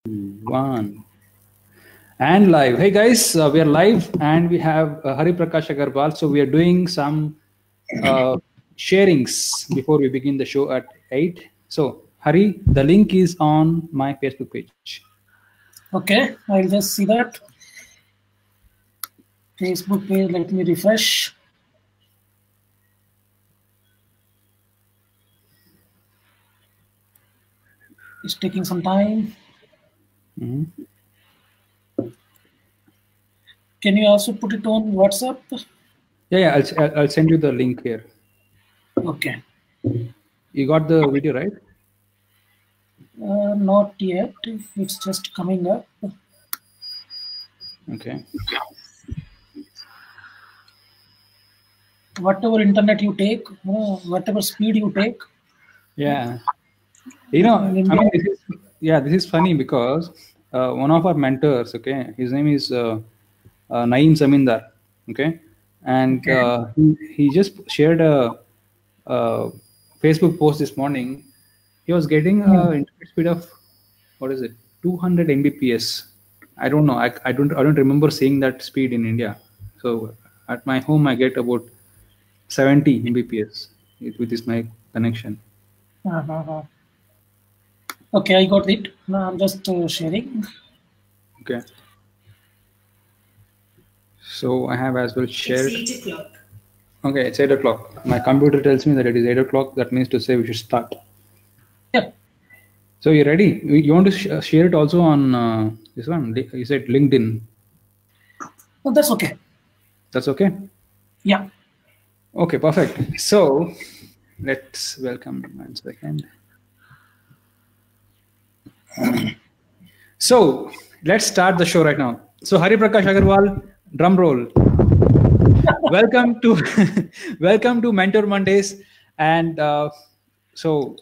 One and live. Hey guys, we are live and we have Hariprakash Agrawal. So we are doing some sharings before we begin the show at 8. So Hari, the link is on my Facebook page. Okay, I'll just see that. Facebook page, let me refresh. It's taking some time. Can you also put it on WhatsApp? Yeah, I'll send you the link here. Okay. You got the video, right? Not yet. It's just coming up. Okay. Whatever internet you take, whatever speed you take. Yeah. You know, I mean, this is funny because one of our mentors, okay, his name is Naeem Zamindar, okay, and he just shared a Facebook post this morning. He was getting internet speed of 200 Mbps. I don't know. I don't remember seeing that speed in India. So at my home, I get about 70 Mbps with my connection. Okay, I got it. Now I'm just sharing. Okay. So I have as well shared. It's 8 o'clock. Okay, it's 8 o'clock. My computer tells me that it is 8 o'clock. That means to say we should start. Yeah. So you're ready? You want to share it also on this one? You said LinkedIn. Oh, that's okay. That's okay? Yeah. Okay, perfect. So let's welcome 1 second. So let's start the show right now. So Hariprakash Agrawal, drum roll. Welcome to Mentormondays, and so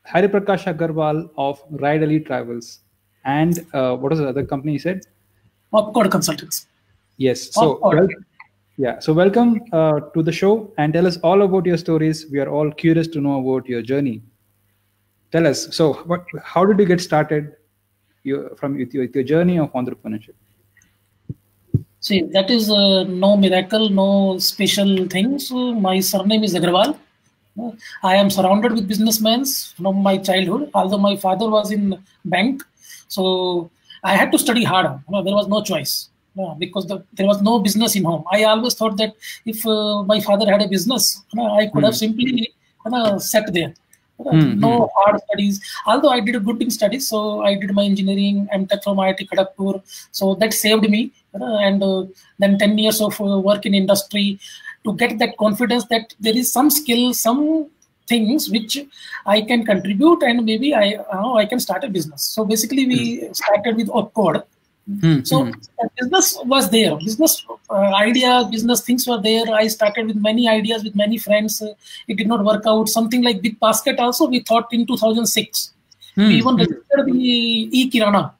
Hariprakash Agrawal of RideAlly Travels, and what was the other company you said? Popcorn Consultants. Yes. So so welcome to the show and tell us all about your stories. We are all curious to know about your journey. Tell us. So how did you get started with your journey of entrepreneurship? See, that is no miracle, no special things. My surname is Agrawal. I am surrounded with businessmen from my childhood, although my father was in bank. So I had to study hard. There was no choice because there was no business in home. I always thought that if my father had a business, I could have simply sat there. No hard studies, although I did good in studies. So I did my engineering MTech from IIT Kharagpur. So that saved me. And then 10 years of work in industry to get that confidence that there is some skill, some things which I can contribute, and maybe I can start a business. So basically we started with Opcode. So business was there, business idea, business things were there. I started with many ideas with many friends. It did not work out. Something like Big Basket also we thought in 2006. We even registered the e-Kirana.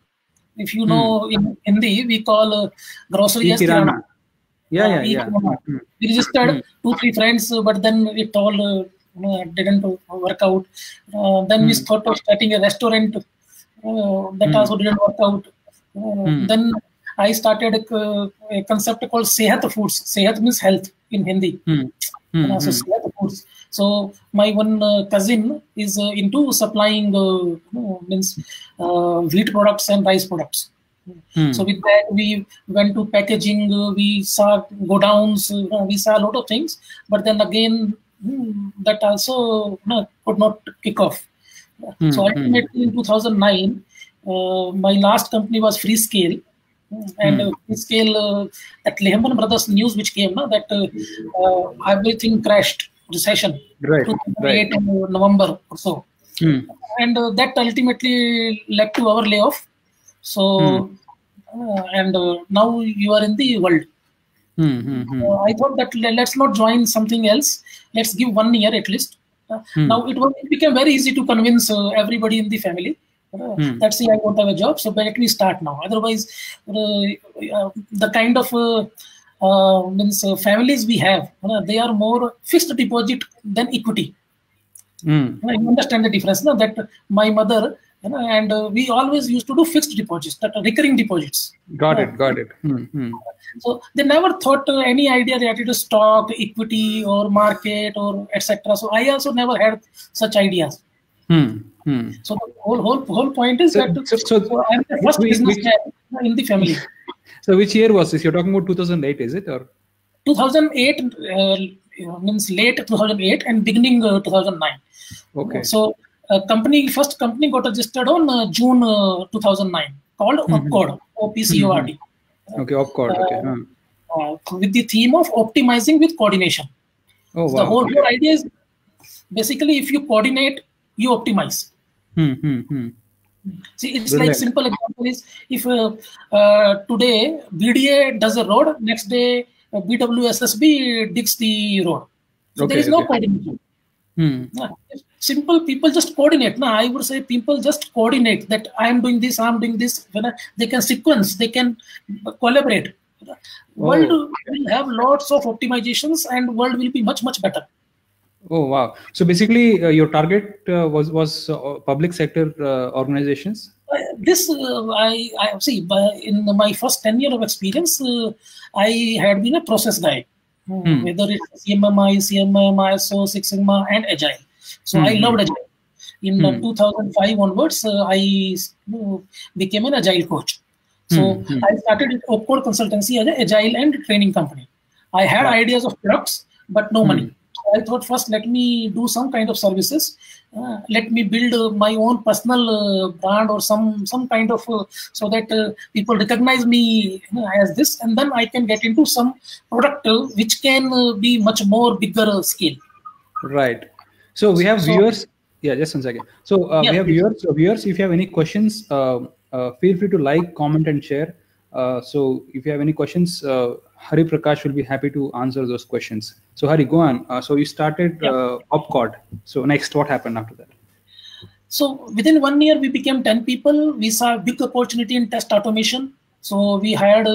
If you know, in Hindi, we call grocery as Kirana. Yeah. We registered 2-3 friends, but then it all didn't work out. Then we thought of starting a restaurant. That also didn't work out. Then I started a concept called Sehat Foods. Sehat means health in Hindi. So Sehat Foods. So my one cousin is into supplying wheat products and rice products. So with that we went to packaging. We saw godowns. We saw a lot of things. But then again, that also could not kick off. So ultimately in 2009, my last company was Freescale. And Freescale, at Lehman Brothers news which came, everything crashed. Recession, right. In November or so, and that ultimately led to our layoff. So, and now you are in the world. I thought that let's not join something else. Let's give 1 year at least. Now it became very easy to convince everybody in the family. That's I won't have a job, so let me start now. Otherwise, the kind of families we have, they are more fixed deposit than equity. You understand the difference, that my mother and we always used to do fixed deposits, that are recurring deposits. Got it. So they never thought any idea related to stock, equity, or market, or etc. So I also never had such ideas. So the whole point is that I'm the first businessman in the family. So which year was this? You're talking about 2008, is it, or 2008? Means late 2008 and beginning 2009. Okay. So first company got registered on June 2009, called Opcord, OPCORD. Okay, Opcord. Okay. With the theme of optimizing with coordination. Oh, wow. So the whole idea is basically, if you coordinate, you optimize. See, it's Brilliant. like simple example is, if today BDA does a road, next day BWSSB digs the road. So there is no coordination. Simple, people just coordinate. Now I would say people just coordinate that I am doing this, I am doing this. They can sequence, they can collaborate. World will have lots of optimizations, and world will be much better. Oh wow! So basically, your target was public sector organizations. This I see. In my first 10 years of experience, I had been a process guy, whether it's CMMI, ISO, Six Sigma, and Agile. So I loved Agile. In 2005 onwards, I became an Agile coach. So I started at Opcord Consultancy as an Agile and training company. I had ideas of products, but no money. I thought, first let me do some kind of services. Let me build my own personal brand or some kind of so that people recognize me as this, and then I can get into some product which can be much more bigger scale. Right. So we have viewers. Yeah, just 1 second. So we have viewers. So viewers, if you have any questions, feel free to like, comment, and share. So if you have any questions, Hariprakash will be happy to answer those questions. So Hari, go on. So you started Opcord. So next, what happened after that? So within 1 year, we became 10 people. We saw a big opportunity in test automation. So we hired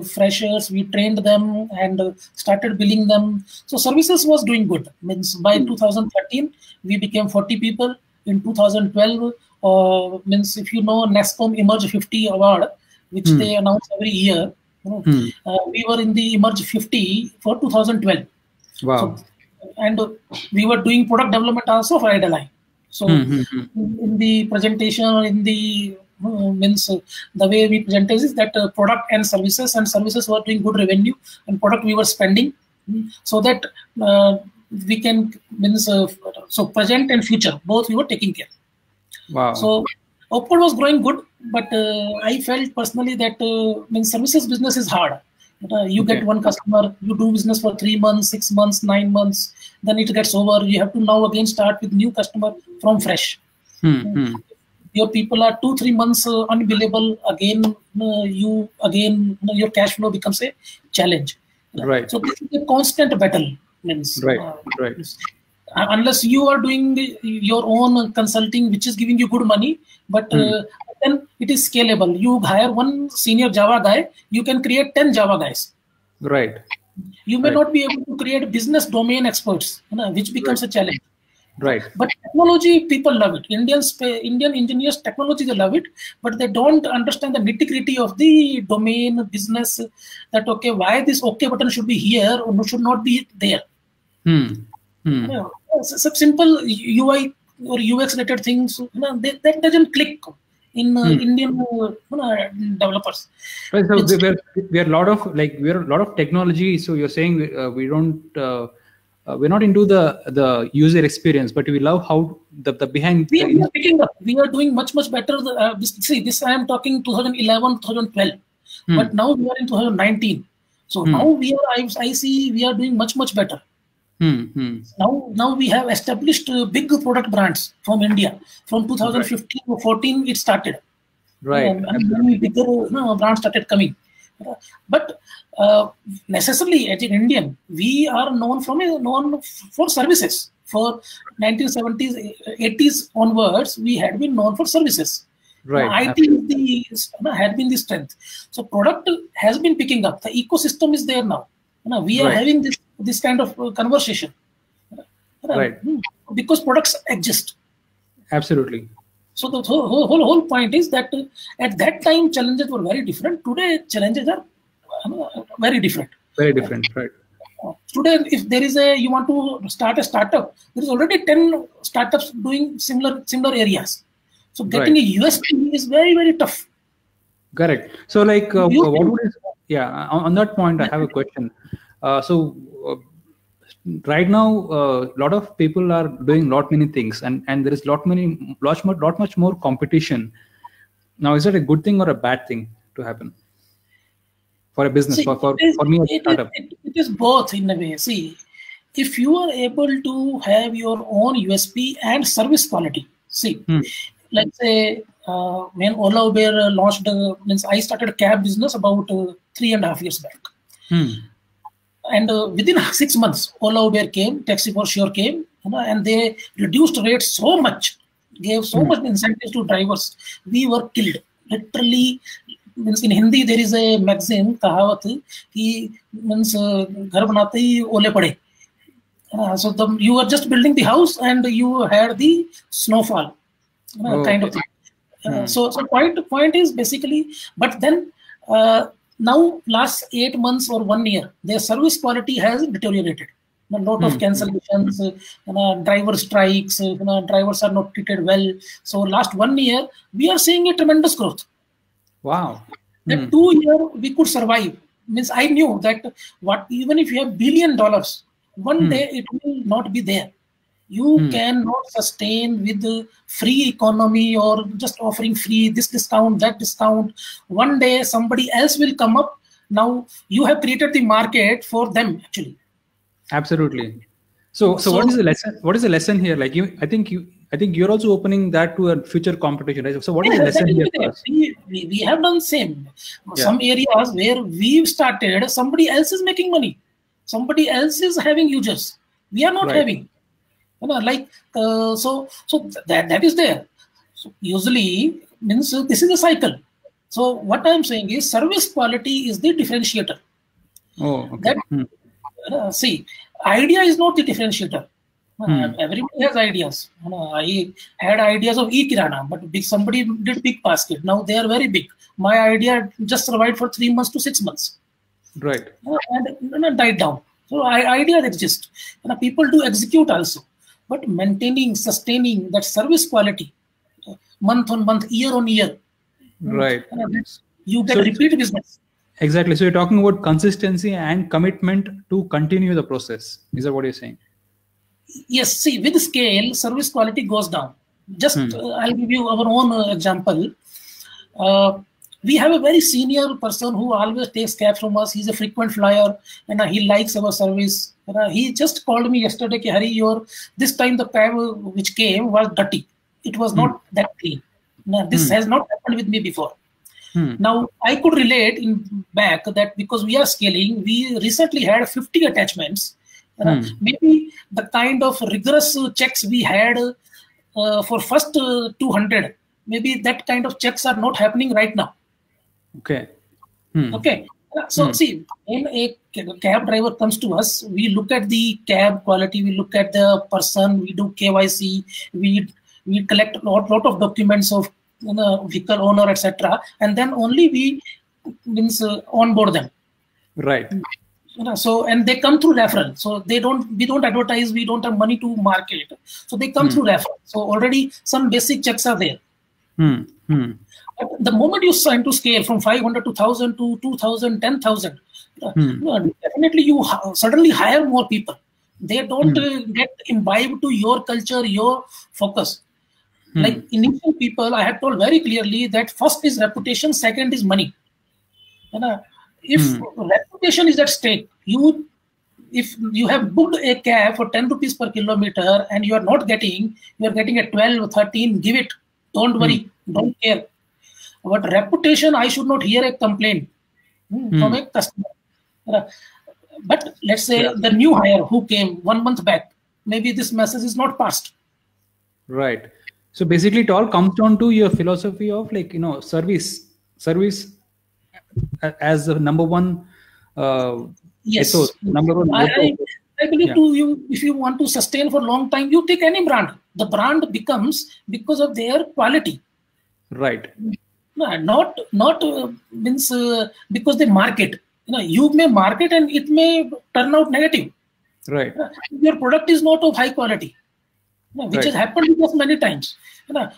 freshers, we trained them and started billing them. So services was doing good. Means by 2013, we became 40 people. In 2012, means if you know NESCOM Emerge 50 award, which they announce every year, we were in the Emerge 50 for 2012. Wow. So, and we were doing product development also for RideAlly. So in the presentation, or in the means the way we presented is that product and services were doing good revenue, and product we were spending, so that we can means so present and future both we were taking care. Wow. So Opcord was growing good, but I felt personally that means services business is hard. You get one customer, you do business for 3 months, 6 months, 9 months, then it gets over. You have to now again start with new customer from fresh. Your people are 2-3 months unbillable. Again, your cash flow becomes a challenge. Right. So this is a constant battle. Means right. Unless you are doing your own consulting, which is giving you good money, but then it is scalable. You hire one senior Java guy, you can create 10 Java guys. Right. You may not be able to create business domain experts, which becomes a challenge. Right. But technology, people love it. Indian engineers, technology, they love it, but they don't understand the nitty-gritty of the domain business. That why this OK button should be here or should not be there. Some simple UI or UX related things, that doesn't click in Indian developers. Right. So we are a lot of technology. So you're saying we don't. We're not into the user experience, but we love how the behind. We are picking up. We are doing much better. See, this I am talking 2011, 2012, but now we are in 2019. So now we are. I see we are doing much better. Now we have established big product brands from India. From 2015 or 14, it started. Right. And many bigger brands started coming. But necessarily, as an Indian, we are known for services. For 1970s, 80s onwards, we had been known for services. Right. IT had been the strength. So product has been picking up. The ecosystem is there now. We are having this kind of conversation. Right. Because products exist. Absolutely. So the whole point is that at that time challenges were very different. Today challenges are very different. Very different, right? Today, if there is you want to start a startup, there is already 10 startups doing similar areas. So getting a USP is very, very tough. Correct. So like, what would is, on that point, I have a question. Right now, a lot of people are doing many things, and there is lot much more competition. Now, is that a good thing or a bad thing to happen for a business? For me, a startup? It is both in a way. See, if you are able to have your own USP and service quality, see, let's say when Ola Uber launched, means I started a cab business about 3.5 years back. And within 6 months, Ola Uber came, Taxi for Sure came, and they reduced rates so much, gave so much incentives to drivers. We were killed. Literally, means in Hindi there is a maxim, kahawat, ki means ghar banate hi ole pade. So you were just building the house and you had the snowfall, kind of thing. So point is basically, but then now last 8 months or 1 year, their service quality has deteriorated. A lot of cancellations, driver strikes, drivers are not treated well. So last 1 year, we are seeing a tremendous growth. Wow. That 2 year we could survive. Means I knew that even if you have $1 billion, one day it will not be there. You cannot sustain with the free economy or just offering free this discount, that discount. One day somebody else will come up. Now you have created the market for them actually. Absolutely. So what is the lesson? What is the lesson here? Like I think you're also opening that to a future competition, right? So what is the lesson here for us? We have done same. Some areas where we've started, somebody else is making money. Somebody else is having users. We are not having. So that is there. So usually means this is a cycle. So what I'm saying is service quality is the differentiator. Oh, okay. See, idea is not the differentiator. Everybody has ideas. I had ideas of e-kirana, but somebody did big basket. Now they are very big. My idea just survived for 3 months to 6 months. Right. And died down. So ideas exist. People do execute also. But maintaining, sustaining that service quality, month on month, year on year, right? You get repeat business. Exactly. So you're talking about consistency and commitment to continue the process. Is that what you're saying? Yes. See, with scale, service quality goes down. Just I'll give you our own example. We have a very senior person who always takes cabs from us. He's a frequent flyer and he likes our service. He just called me yesterday, Hari, this time the cab which came was dirty. It was not that clean. Now, this has not happened with me before. Now, I could relate in back that because we are scaling, we recently had 50 attachments. Maybe the kind of rigorous checks we had for first 200, maybe that kind of checks are not happening right now. Okay. Okay. So see, when a cab driver comes to us, we look at the cab quality, we look at the person, we do KYC, we collect a lot of documents of vehicle owner, etc., and then only we onboard them. Right. So and they come through referral. So we don't advertise, we don't have money to market. So they come through referral. So already some basic checks are there. But the moment you sign to scale from 500 to 1,000 to 2,000, 10,000, definitely you suddenly hire more people. They don't get imbibed to your culture, your focus. Like initial people, I had told very clearly that first is reputation, second is money. If reputation is at stake, if you have booked a cab for 10 rupees per kilometer and you are not getting, you are getting at 12, 13, give it. Don't worry, don't care. But reputation, I should not hear a complaint from a customer. But let's say the new hire who came 1 month back, maybe this message is not passed. Right. So basically it all comes down to your philosophy of service as the number one yes. Number one. I believe if you want to sustain for a long time, you take any brand. The brand becomes because of their quality. Right. Not means because they market. You may market and it may turn out negative. Right. Your product is not of high quality, which Right. has happened with us many times.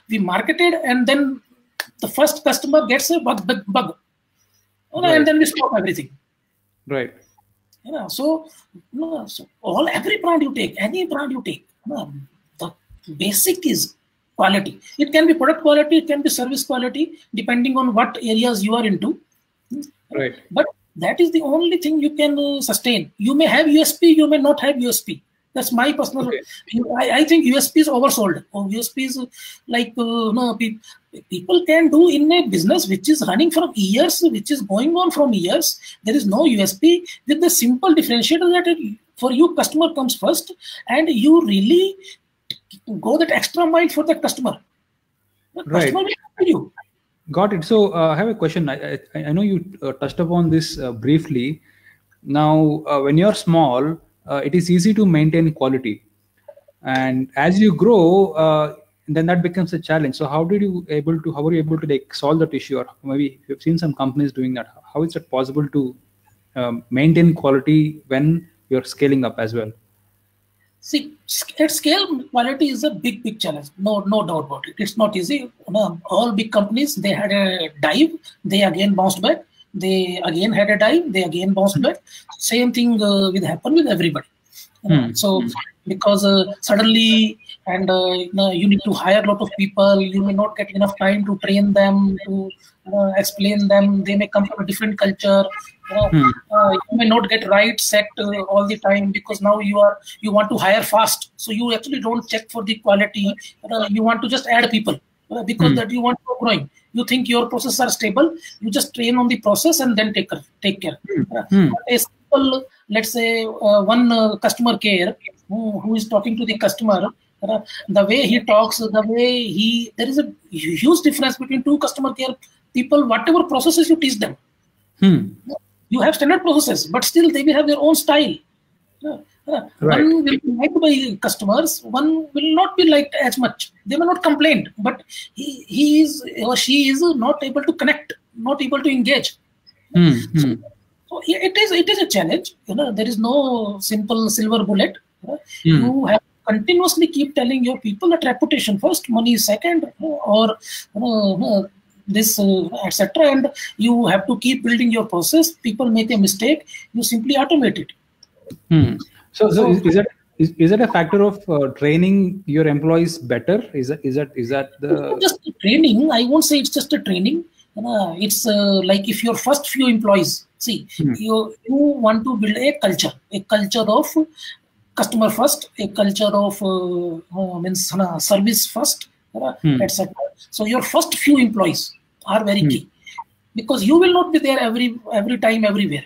We marketed and then the first customer gets a bug, Right. and then we stop everything. Right. So every brand you take, any brand you take, the basic is quality. It can be product quality, it can be service quality, depending on what areas you are into. Right. But that is the only thing you can sustain. You may have USP, you may not have USP. That's my personal. Okay. I think USP is oversold. USP is like people can do in a business which is running from years, which is going on from years. There is no USP with the simple differentiator that for you customer comes first, and you really go that extra mile for that customer. The Right. customer will help you. Got it. So I have a question. I know you touched upon this briefly. Now, when you're small, it is easy to maintain quality, and as you grow, then that becomes a challenge. So how are you able to like solve that issue? Or maybe you've seen some companies doing that. How is it possible to maintain quality when you're scaling up as well? See, at scale, quality is a big challenge. No doubt about it. It's not easy. All big companies, they had a dive, they again bounced back. They again had a dive, they again bounced back. Same thing will happen with everybody. So because suddenly, and you need to hire a lot of people, you may not get enough time to train them, to explain them. They may come from a different culture. You may not get right set all the time, because now you want to hire fast, so you actually don't check for the quality. You want to just add people because that you want to go growing. You think your processes are stable, you just train on the process and then take care. A simple, let's say, one customer care who is talking to the customer, the way he talks, there is a huge difference between two customer care people. Whatever processes you teach them, you have standard processes, but still they will have their own style. Right. One will be liked by customers, one will not be liked as much. They will not complain, but he is or she is not able to connect, not able to engage. So it is a challenge. There is no simple silver bullet. You have to continuously keep telling your people that reputation first, money is second, or this etc. And you have to keep building your process. People make a mistake, you simply automate it. So is that a factor of training your employees better? Is that the just training? I won't say it's just a training. It's like if your first few employees, see, you want to build a culture of customer first, a culture of service first, etc. So your first few employees are very key, because you will not be there every time, everywhere.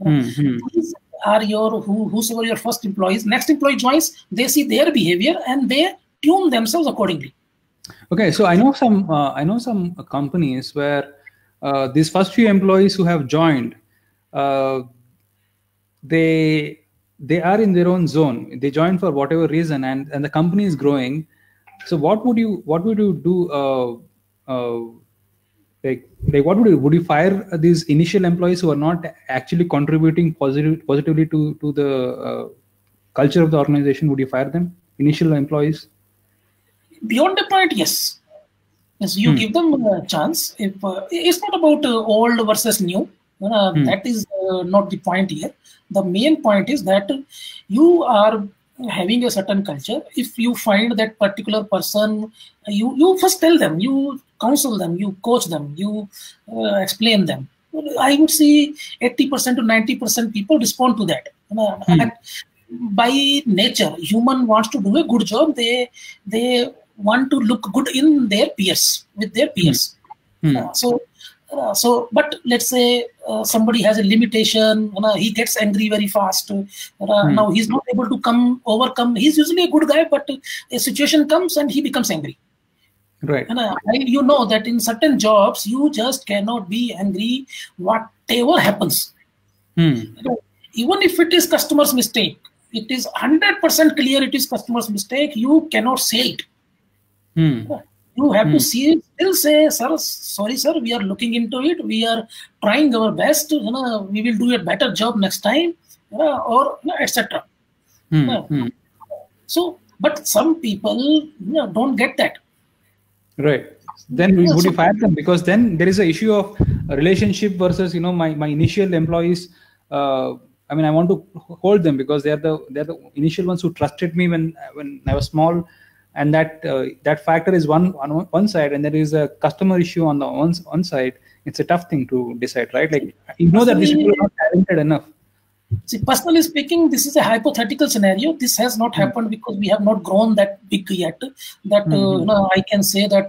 These are whosoever your first employees. Next employee joins, they see their behavior and they tune themselves accordingly. Okay, so I know some companies where these first few employees who have joined, they are in their own zone. They join for whatever reason, and the company is growing. So what would you do? Would you fire these initial employees who are not actually contributing positively to the culture of the organization? Would you fire them, initial employees? Beyond the point, yes. You give them a chance. If it's not about old versus new, that is not the point here. The main point is that you are having a certain culture. If you find that particular person, you first tell them, you counsel them, you coach them, you explain them. I would say 80% to 90% people respond to that. And by nature, human wants to do a good job. They want to look good in their peers, with their peers. But let's say somebody has a limitation, he gets angry very fast. Now he's not able to overcome. He's usually a good guy, but a situation comes and he becomes angry. Right. And you know that in certain jobs, you just cannot be angry whatever happens. Even if it is customer's mistake, it is 100% clear it is customer's mistake, you cannot say it. You have to see it, still say, sir, sorry, sir, we are looking into it. We are trying our best. We will do a better job next time, or etc. So, but some people don't get that. Right. Then would you fire them? Because then there is an issue of relationship versus my initial employees. I mean, I want to hold them because they're the initial ones who trusted me when I was small, and that factor is one side, and there is a customer issue on the one side. It's a tough thing to decide, right? Like, you know that these people are not talented enough. See, personally speaking, this is a hypothetical scenario. This has not happened because we have not grown that big yet. That I can say that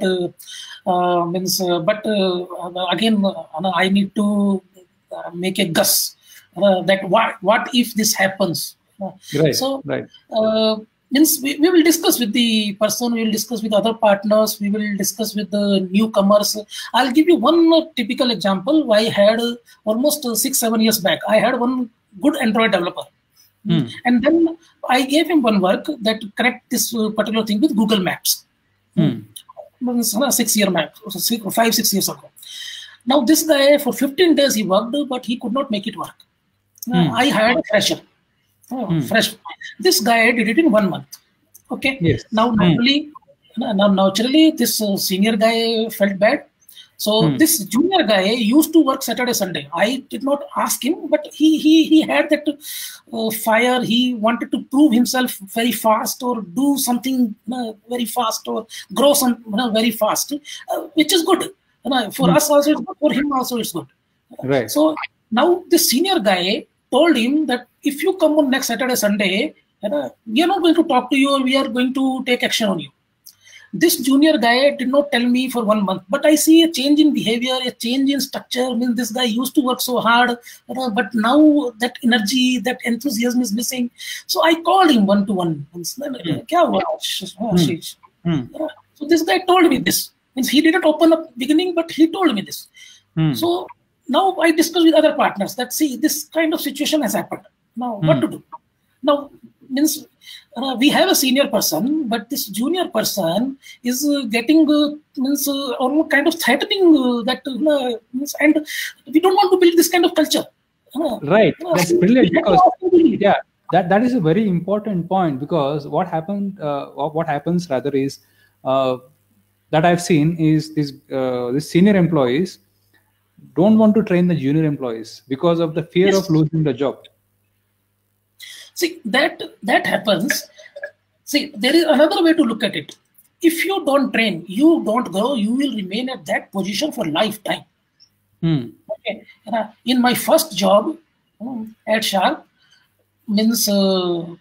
means. But again, I need to make a guess that what if this happens. Right. So right. Means we will discuss with the person. We will discuss with other partners. We will discuss with the newcomers. I'll give you one typical example. I had almost 6-7 years back. I had one good Android developer. And then I gave him one work that connect this particular thing with Google Maps. 6 year map, 5-6 years ago. Now this guy for 15 days he worked, but he could not make it work. I hired a fresher. Fresh. This guy did it in 1 month. Okay. Yes. Now naturally this senior guy felt bad. So this junior guy used to work Saturday, Sunday. I did not ask him, but he had that fire. He wanted to prove himself very fast, or do something very fast, or grow some very fast, which is good. For us also, it's good. For him also, it's good. Right. So now this senior guy told him that if you come on next Saturday, Sunday, we are not going to talk to you, or we are going to take action on you. This junior guy did not tell me for 1 month, but I see a change in behavior, a change in structure. I mean, this guy used to work so hard, but now that energy, that enthusiasm is missing. So I called him one-to-one. So this guy told me this. Means he didn't open up beginning, but he told me this. So now I discussed with other partners that, see, this kind of situation has happened. Now what to do? Now means we have a senior person, but this junior person is getting almost kind of threatening that means, and we don't want to build this kind of culture. Right. That's brilliant, because that is a very important point, because what happens rather is that I've seen is these senior employees don't want to train the junior employees because of the fear of losing the job. See, that happens. See, there is another way to look at it. If you don't train, you don't grow, you will remain at that position for lifetime. Okay. In my first job at Sharp, means I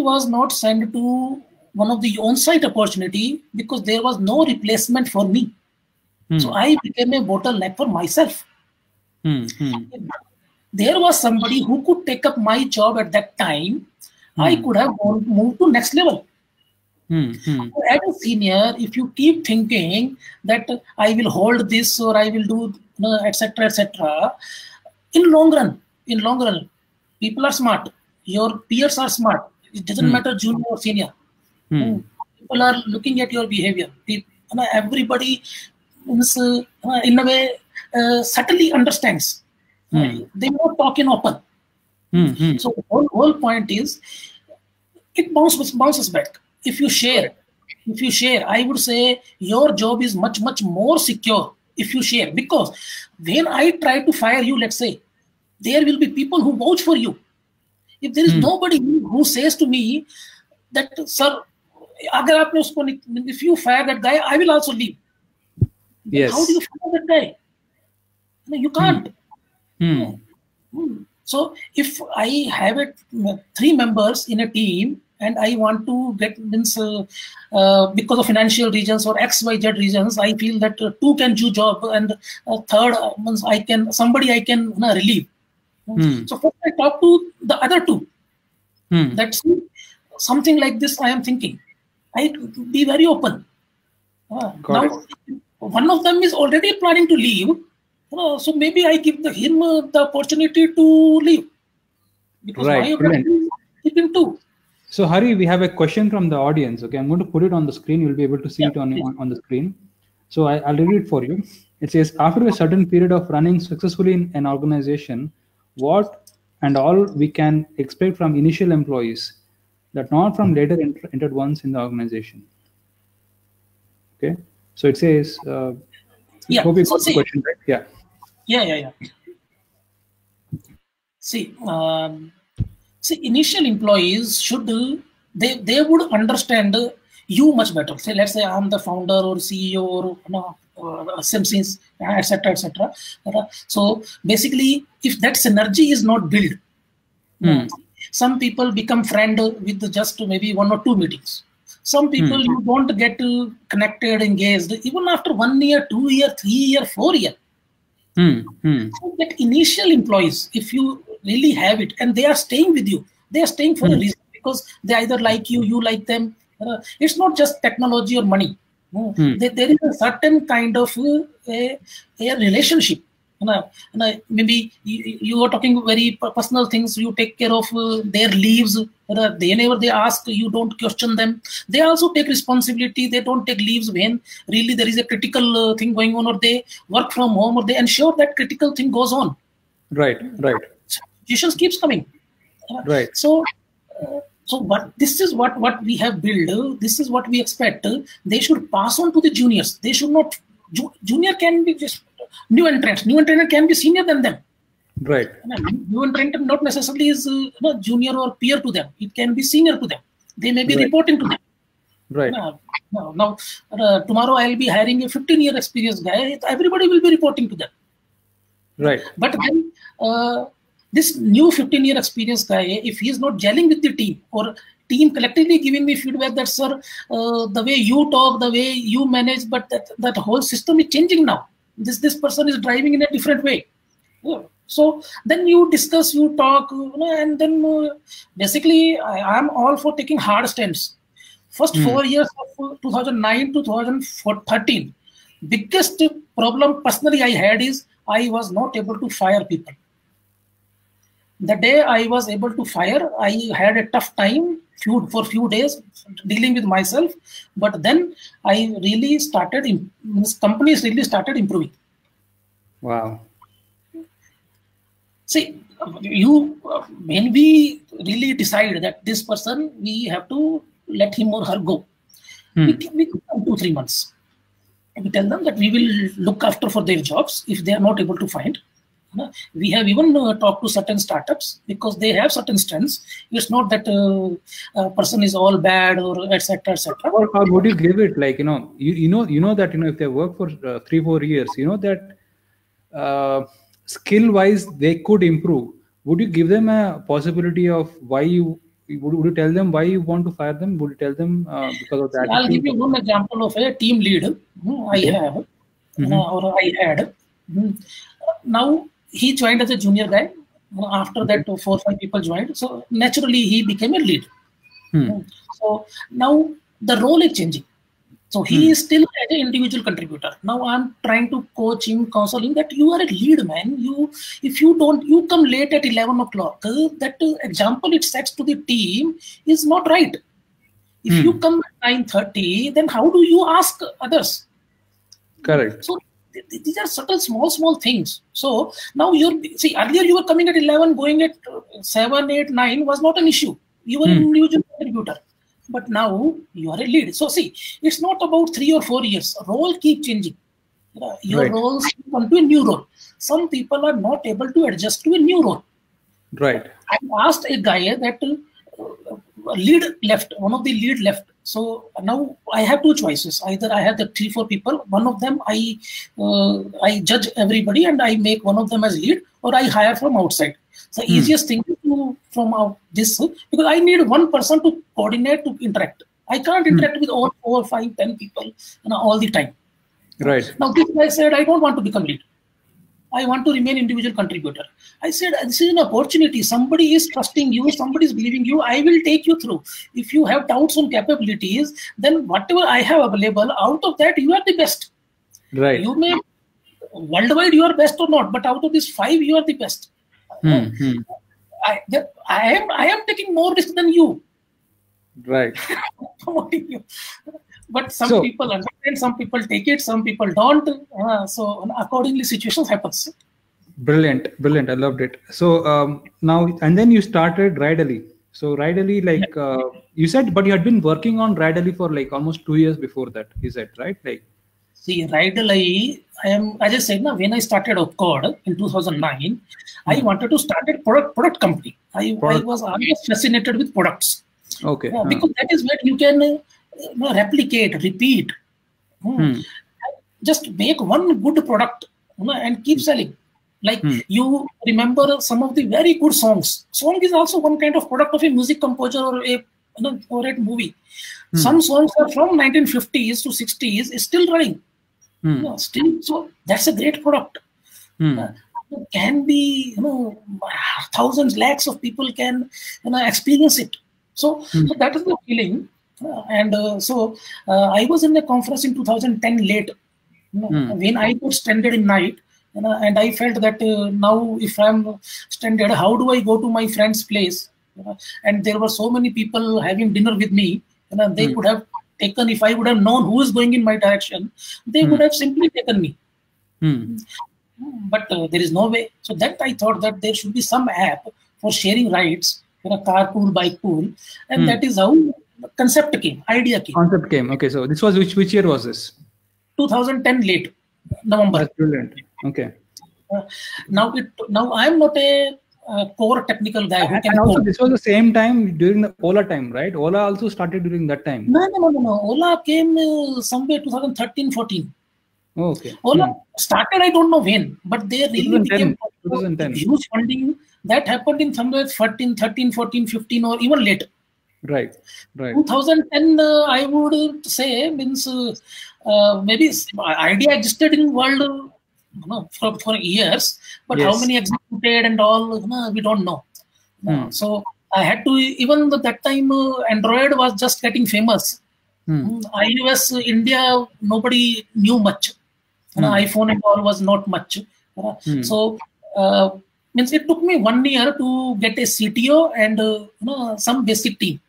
was not sent to one of the on-site opportunity because there was no replacement for me. So I became a bottleneck for myself. There was somebody who could take up my job at that time. I could have moved to next level. As a senior, if you keep thinking that I will hold this, or I will do etc., in long run, people are smart. Your peers are smart. It doesn't matter junior or senior. People are looking at your behavior. Everybody in a way subtly understands. They won't talk in open. So the whole point is, it bounces back. If you share, I would say your job is much more secure if you share. Because when I try to fire you, let's say, there will be people who vouch for you. If there is nobody who says to me that, sir, if you fire that guy, I will also leave. Yes. How do you fire that guy? You can't. So if I have 3 members in a team, and I want to get because of financial reasons or XYZ reasons, I feel that 2 can do job, and third somebody I can relieve. So first I talk to the other 2. That's something like this I am thinking. I be very open. Now, one of them is already planning to leave. So maybe I give him the opportunity to leave, because my objective is keeping 2. So Hari, we have a question from the audience. Okay, I'm going to put it on the screen. You'll be able to see it on the screen. So I'll read it for you. It says, after a certain period of running successfully in an organization, what and all we can expect from initial employees, that not from later entered ones in the organization. Okay, so it says, yeah. Hope you got the question right. Yeah. Yeah. See, initial employees should they would understand you much better. Say, let's say I'm the founder or CEO or Simpsons, etc., etc. So basically, if that synergy is not built, some people become friend with just maybe 1 or 2 meetings. Some people you don't get connected, engaged, even after 1 year, 2 year, 3 year, 4 year. So that initial employees, if you really have it, and they are staying with you, they are staying for a reason, because they either like you, you like them. It's not just technology or money. There is a certain kind of a relationship. Maybe you are talking very personal things. You take care of their leaves. Whenever they ask, you don't question them. They also take responsibility. They don't take leaves when really there is a critical thing going on, or they work from home, or they ensure that critical thing goes on. Right. Situations keeps coming. Right. So this is what we have built. This is what we expect. They should pass on to the juniors. They should not. Junior can be just new entrant can be senior than them. Right. New entrant not necessarily is junior or peer to them. It can be senior to them. They may be reporting to them. Right. Now, tomorrow I'll be hiring a 15-year experienced guy. Everybody will be reporting to them. Right. But then this new 15-year experienced guy, if he is not gelling with the team, or team collectively giving me feedback that, sir, the way you talk, the way you manage, but that whole system is changing now. This person is driving in a different way. So then you discuss, you talk, and then basically I am all for taking hard stands. First 4 years of 2009 to 2013, biggest problem personally I had is I was not able to fire people. The day I was able to fire, I had a tough time for few days dealing with myself, but then I really started, companies really started improving. Wow. See, when we really decide that this person, we have to let him or her go, we give them 2-3 months. We tell them that we will look after for their jobs if they are not able to find. We have even talked to certain startups because they have certain strengths. It's not that a person is all bad or etc. etc. Or would you give it like you know that if they work for 3-4 years, that skill-wise they could improve. Would you give them a possibility of why you would you tell them why you want to fire them? Would you tell them because of that? I'll give you one example of a team lead I have or I had. Now he joined as a junior guy. After that, 4 or 5 people joined. So naturally, he became a lead. So now the role is changing. So he is still an individual contributor. Now I'm trying to coach him, counsel him that you are a lead man. If you come late at 11 o'clock, that example it sets to the team is not right. If you come at 9:30, then how do you ask others? Correct. So these are subtle, small things. So now earlier you were coming at 11, going at 7, 8, 9 was not an issue. You were an individual contributor. But now you are a lead. So see, it's not about 3 or 4 years. Role keep changing. Your roles come to a new role. Some people are not able to adjust to a new role. Right. I asked a guy that lead left. One of the lead left. So now I have 2 choices. Either I have the 3-4 people. One of them I judge everybody and I make one of them as lead, or I hire from outside. The easiest thing to from out this, because I need one person to coordinate, to interact. I can't interact with all 4, 5, 10 people all the time. Right. Now this guy said, I don't want to become lead. I want to remain individual contributor. I said, this is an opportunity. Somebody is trusting you. Somebody is believing you. I will take you through. If you have doubts on capabilities, then whatever I have available, out of that, you are the best. Right. You may, worldwide, you are best or not, but out of these 5, you are the best. I am taking more risk than you. Right. Promoting you. But some people understand, some people take it, some people don't. So accordingly, situations happens. Brilliant. I loved it. So now, and then you started RideAlly. So RideAlly, like you said, but you had been working on RideAlly for like almost 2 years before that. Is that right? Like, see, RideAlly, as I said, when I started Code in 2009, I wanted to start a product company. I was always fascinated with products. Okay. Because that is where you can replicate, repeat. Just make one good product and keep selling. Like you remember some of the very good songs. Song is also one kind of product of a music composer or a movie. Some songs are from 1950s to 60s, is still running. Still, so that's a great product. It can be, thousands, lakhs of people can, experience it. So that is the feeling. So I was in a conference in 2010 late, when I got stranded in night. And I felt that now if I'm stranded, how do I go to my friend's place? And there were so many people having dinner with me. They could have taken, if I would have known who is going in my direction, they would have simply taken me. But there is no way. So that I thought that there should be some app for sharing rides, carpool, bike pool. And that is how the concept came, idea came. Concept came. Okay, so this was which year was this? 2010 late, November. That's brilliant. Okay. Now I'm not a core technical guy who can. And also, this was the same time during the Ola time, right? Ola also started during that time. No. Ola came somewhere 2013-14. Oh, okay. Ola started, I don't know when, but they really 2010. became huge funding. That happened in somewhere 13, 14, 15, or even later. Right. 2010, I would say, means maybe idea existed in world for years, but how many executed and all, we don't know. So I had to, even at that time, Android was just getting famous. iOS, India, nobody knew much. iPhone and all was not much. So means it took me 1 year to get a CTO and some basic team,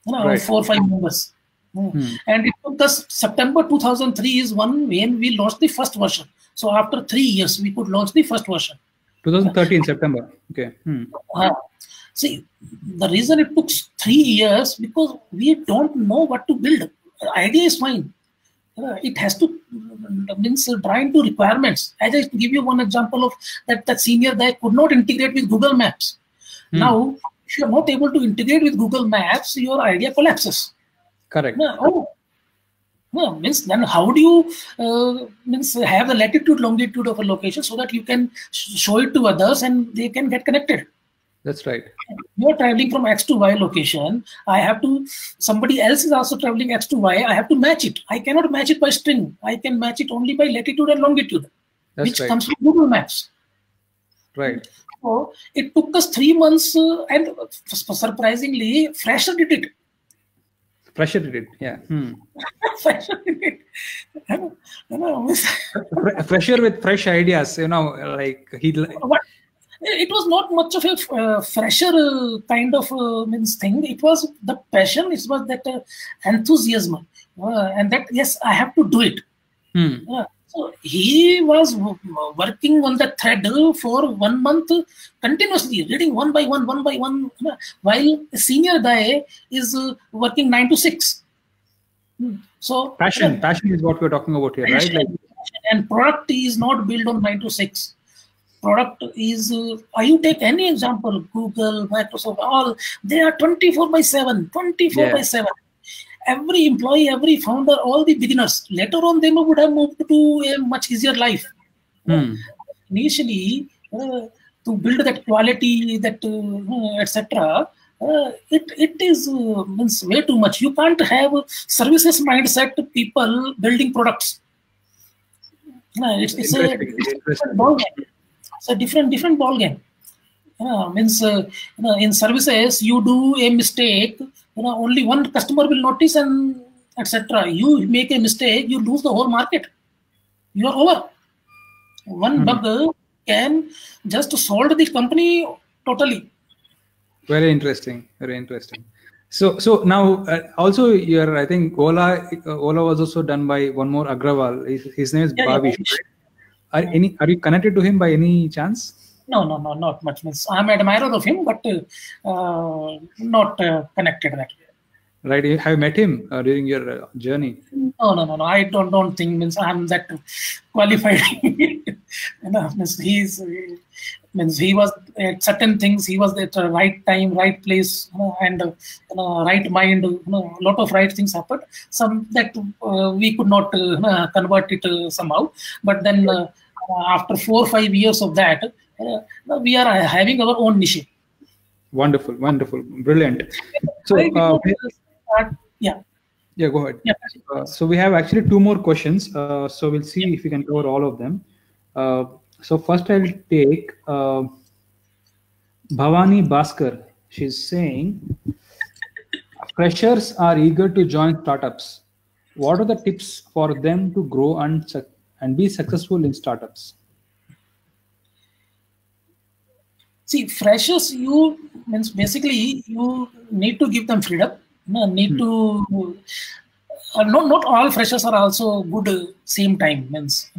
4 or 5 members. And it took us September 2003 is when we launched the first version. So after 3 years, we could launch the first version. 2013 September. Okay. See, the reason it took 3 years because we don't know what to build. Idea is fine. It has to draw into requirements. As I give you one example of that senior guy could not integrate with Google Maps. Now, if you are not able to integrate with Google Maps, your idea collapses. Correct. Then how do you have the latitude, longitude of a location so that you can show it to others and they can get connected? That's right. You are traveling from X to Y location. Somebody else is also traveling X to Y. I have to match it. I cannot match it by string. I can match it only by latitude and longitude, which comes from Google Maps. Right. So it took us 3 months and surprisingly, Fresher did it. Fresher did it, yeah. Fresher did it. Fresher with fresh ideas, like he. It was not much of a fresher kind of thing. It was the passion. It was that enthusiasm, and that yes, I have to do it. So he was working on the thread for 1 month continuously, reading one by one, while a senior guy is working 9 to 6. So passion is what we're talking about here, right? And product is not built on 9 to 6. Product is, you take any example, Google, Microsoft, all, they are 24/7, 24/7. Every employee, every founder, all the beginners, later on they would have moved to a much easier life. Initially, to build that quality, that etc., it is means way too much. You can't have services mindset people building products. It's a different ball game. It's a different ball game. In services, you do a mistake, only one customer will notice and etc. You make a mistake, you lose the whole market. You are over. One bug can just solve the company totally. Very interesting. So now also your, I think Ola was also done by one more Agrawal. His name is Yeah, Bhavish. yeah. Are you connected to him by any chance? No, not much. Means I'm an admirer of him, but not connected that. Right, you have met him during your journey. No. I don't think means I'm that qualified. Means means he was at certain things. He was at the right time, right place, and right mind. A lot of right things happened. Some that we could not convert it somehow. But then after 4 or 5 years of that, we are having our own niche. Wonderful, brilliant. So yeah. Yeah, go ahead. Yeah. So we have actually 2 more questions. So we'll see if we can cover all of them. So first I'll take Bhavani Bhaskar. She's saying, freshers are eager to join startups. What are the tips for them to grow and be successful in startups? See, freshers, basically you need to give them freedom. Need to not all freshers are also good same time. Means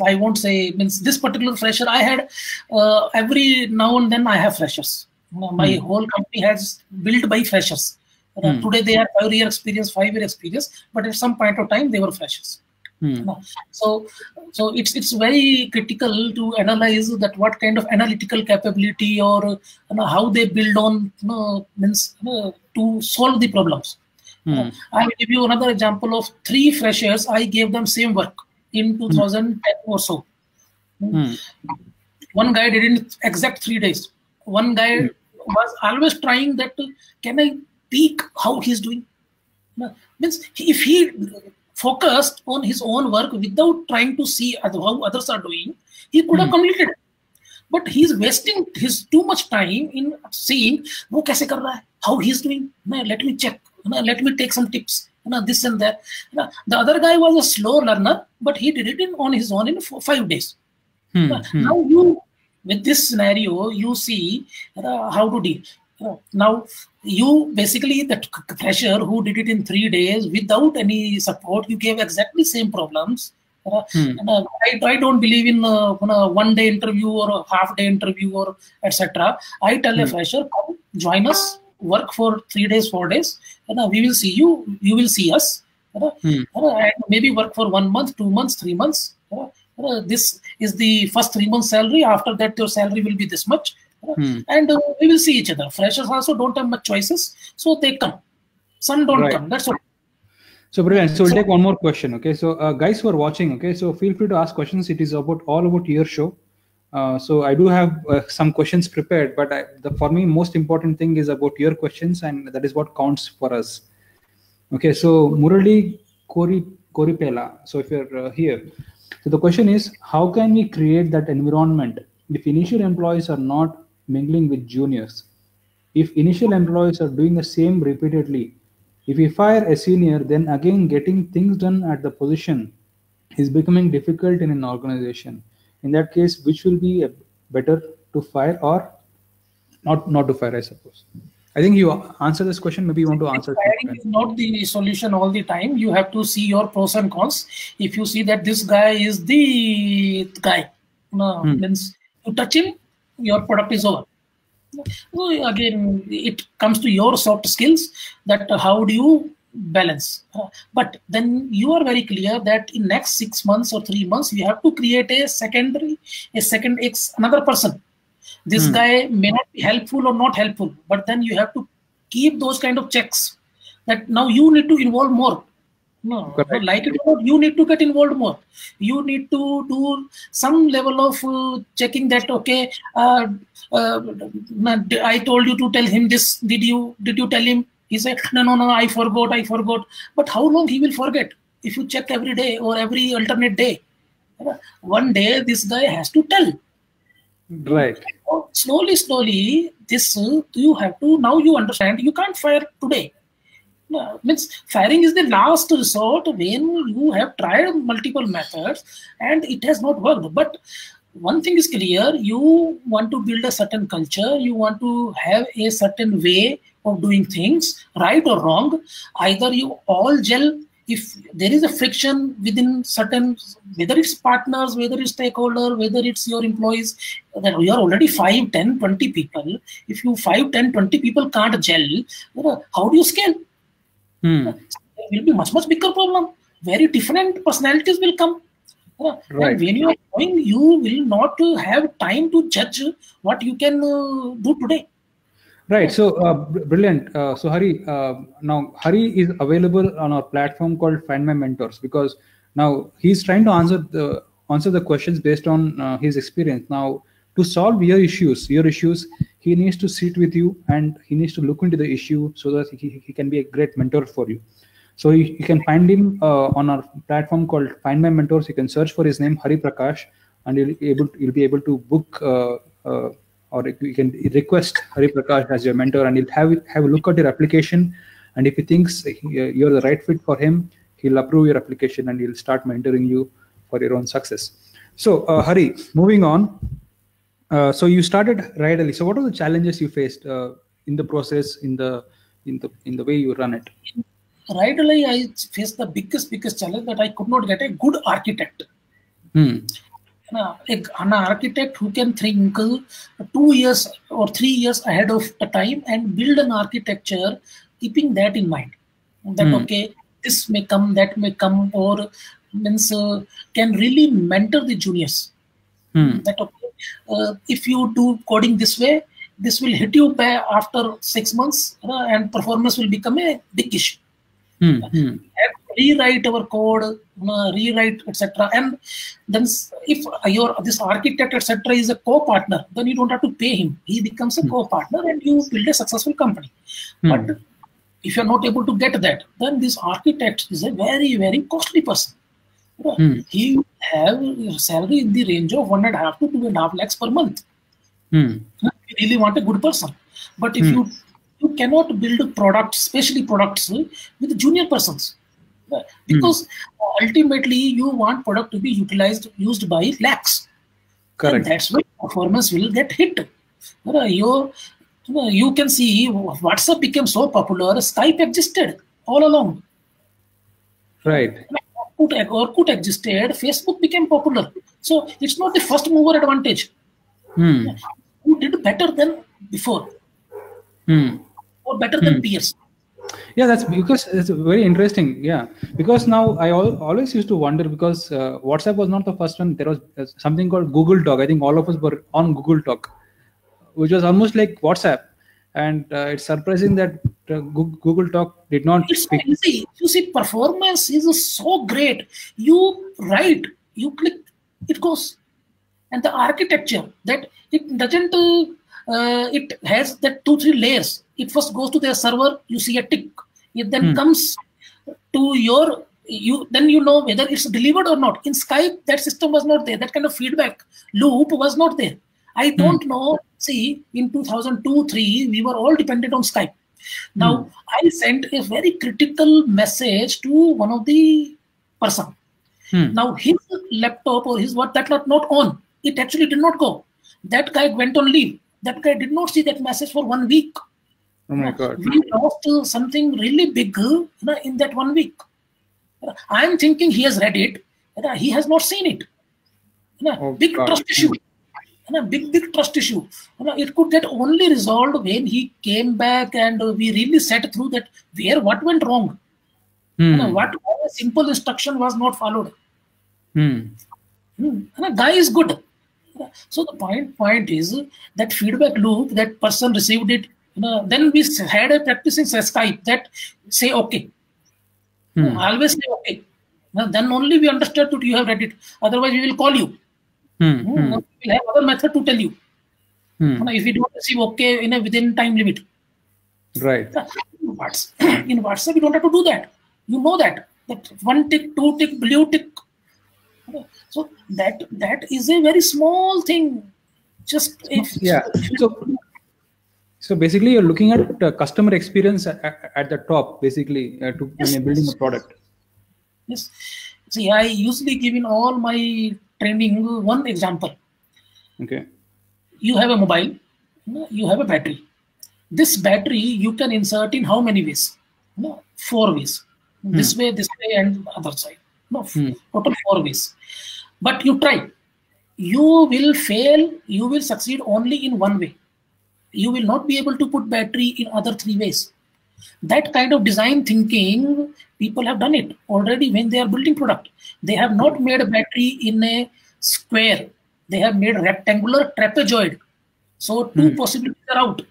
I won't say this particular fresher I had every now and then I have freshers. My whole company has built by freshers. Today they have 5-year experience, 5-year experience, but at some point of time they were freshers. So it's very critical to analyze that what kind of analytical capability or how they build on to solve the problems. I will give you another example of 3 freshers. I gave them same work in 2010 or so. One guy did it in exact 3 days. One guy was always trying that, can I peek how he's doing? Means if he focused on his own work without trying to see how others are doing, he could have completed it. But he's wasting his too much time in seeing wo kaise kar raha hai, how he's doing. Let me check. Let me take some tips. This and that. The other guy was a slow learner, but he did it on his own in 5 days. Now you, with this scenario, you see how to deal. Now you basically, the fresher who did it in 3 days without any support, you gave exactly same problems. I don't believe in a 1 day interview or a half-day interview or etc. I tell a fresher, come join us, work for 3 days, 4 days, and we will see you. You will see us. And maybe work for 1 month, 2 months, 3 months. This is the first 3 months salary. After that, your salary will be this much. And we will see each other. Freshers also don't have much choices, so they come. Some don't come. That's all. So brilliant. So we'll take one more question. Okay. So guys who are watching, okay, so feel free to ask questions. It is all about your show. So I do have some questions prepared, but for me, most important thing is about your questions, and that is what counts for us. Okay. So Murali Koripela. So if you're here, so the question is, how can we create that environment if initial employees are not mingling with juniors? If initial employees are doing the same repeatedly, if we fire a senior, then again getting things done at the position is becoming difficult in an organization. In that case, which will be better to fire or not to fire, I suppose? I think you answer this question. Maybe you want to answer. Firing is not the solution all the time. You have to see your pros and cons. If you see that this guy is the guy, means you touch him, your product is over. So again, it comes to your soft skills, that how do you balance. But then you are very clear that in next 6 months or 3 months, you have to create another person. This guy may not be helpful or not helpful, but then you have to keep those kind of checks that now you need to involve more. Like it or not, you need to get involved more. You need to do some level of checking that, okay, I told you to tell him this. Did you tell him? He said, no, I forgot. But how long he will forget if you check every day or every alternate day? One day this guy has to tell. Right. Slowly, this you have to, now you understand, you can't fire today. Means firing is the last resort when you have tried multiple methods and it has not worked. But one thing is clear, you want to build a certain culture, you want to have a certain way of doing things, right or wrong. Either you all gel. If there is a friction within certain, whether it's partners, whether it's stakeholder, whether it's your employees, that we are already 5, 10, 20 people. If you 5, 10, 20 people can't gel, how do you scale? It will be much bigger problem. Very different personalities will come. Right. And when you are going, you will not have time to judge what you can do today. Right. So brilliant. So Hari, now Hari is available on our platform called Findmymentors, because now he's trying to answer the questions based on his experience. Now, to solve your issues, he needs to sit with you and he needs to look into the issue so that he can be a great mentor for you. So you can find him on our platform called Findmymentors. You can search for his name, Hariprakash, and you'll be able to book or you can request Hariprakash as your mentor, and he'll have a look at your application. And if he thinks you're the right fit for him, he'll approve your application and he'll start mentoring you for your own success. So Hari, moving on. So you started RideAlly. So what are the challenges you faced in the process, in the way you run it? RideAlly, I faced the biggest challenge that I could not get a good architect. An architect who can think 2 years or 3 years ahead of the time and build an architecture, keeping that in mind. That okay, this may come, that may come, or means can really mentor the juniors. That okay, if you do coding this way, this will hit you back after 6 months, and performance will become a big issue. Rewrite our code, rewrite, etc. And then if this architect, etc., is a co-partner, then you don't have to pay him. He becomes a co-partner and you build a successful company. But if you're not able to get that, then this architect is a very costly person. He will have a salary in the range of 1.5 to 2.5 lakhs per month. You really want a good person. But if you cannot build products, especially products with junior persons, because ultimately you want product to be used by lakhs. Correct. And that's why performance will get hit. You can see WhatsApp became so popular, Skype existed all along. Right. Orkut existed, Facebook became popular. So it's not the first mover advantage. You did better than before. Or better than peers. Yeah, that's because it's very interesting. Yeah, because now I always used to wonder, because WhatsApp was not the first one. There was something called Google Talk. I think all of us were on Google Talk, which was almost like WhatsApp. And it's surprising that Google Talk did not. It's easy. You see, performance is so great. You write, you click, it goes. And the architecture, that it doesn't. It has that 2-3 layers. It first goes to their server, you see a tick. It then comes to then you know whether it's delivered or not. In Skype, that system was not there. That kind of feedback loop was not there. I don't know. See, in 2002-03, we were all dependent on Skype. Now, I sent a very critical message to one of the person. Now, his laptop or his that was not on. It actually did not go. That guy went on leave. That guy did not see that message for 1 week. Oh my God. We lost something really big in that 1 week. I'm thinking he has read it. He has not seen it. Big trust issue. Big trust issue. It could get only resolved when he came back and we really set through that what went wrong. What a simple instruction was not followed. Guy is good. So the point is that feedback loop, that person received it. Then we had a practice in Skype that say okay. Always say okay. Then only we understood that you have read it. Otherwise, we will call you. We will have other method to tell you. If we don't receive okay within time limit. Right. In WhatsApp, you don't have to do that. You know that 1 tick, 2 tick, blue tick. So that is a very small thing. So basically, you're looking at customer experience at the top, basically, when you're building a product. Yes. See, I usually give in all my training one example. Okay. You have a mobile. You have a battery. this battery you can insert in how many ways? No, 4 ways. This way, and other side. No, total 4 ways. But you try. You will fail. You will succeed only in one way. You will not be able to put battery in other 3 ways. That kind of design thinking, people have done it already when they are building product. They have not made a battery in a square. They have made rectangular trapezoid. So 2 possibilities are out.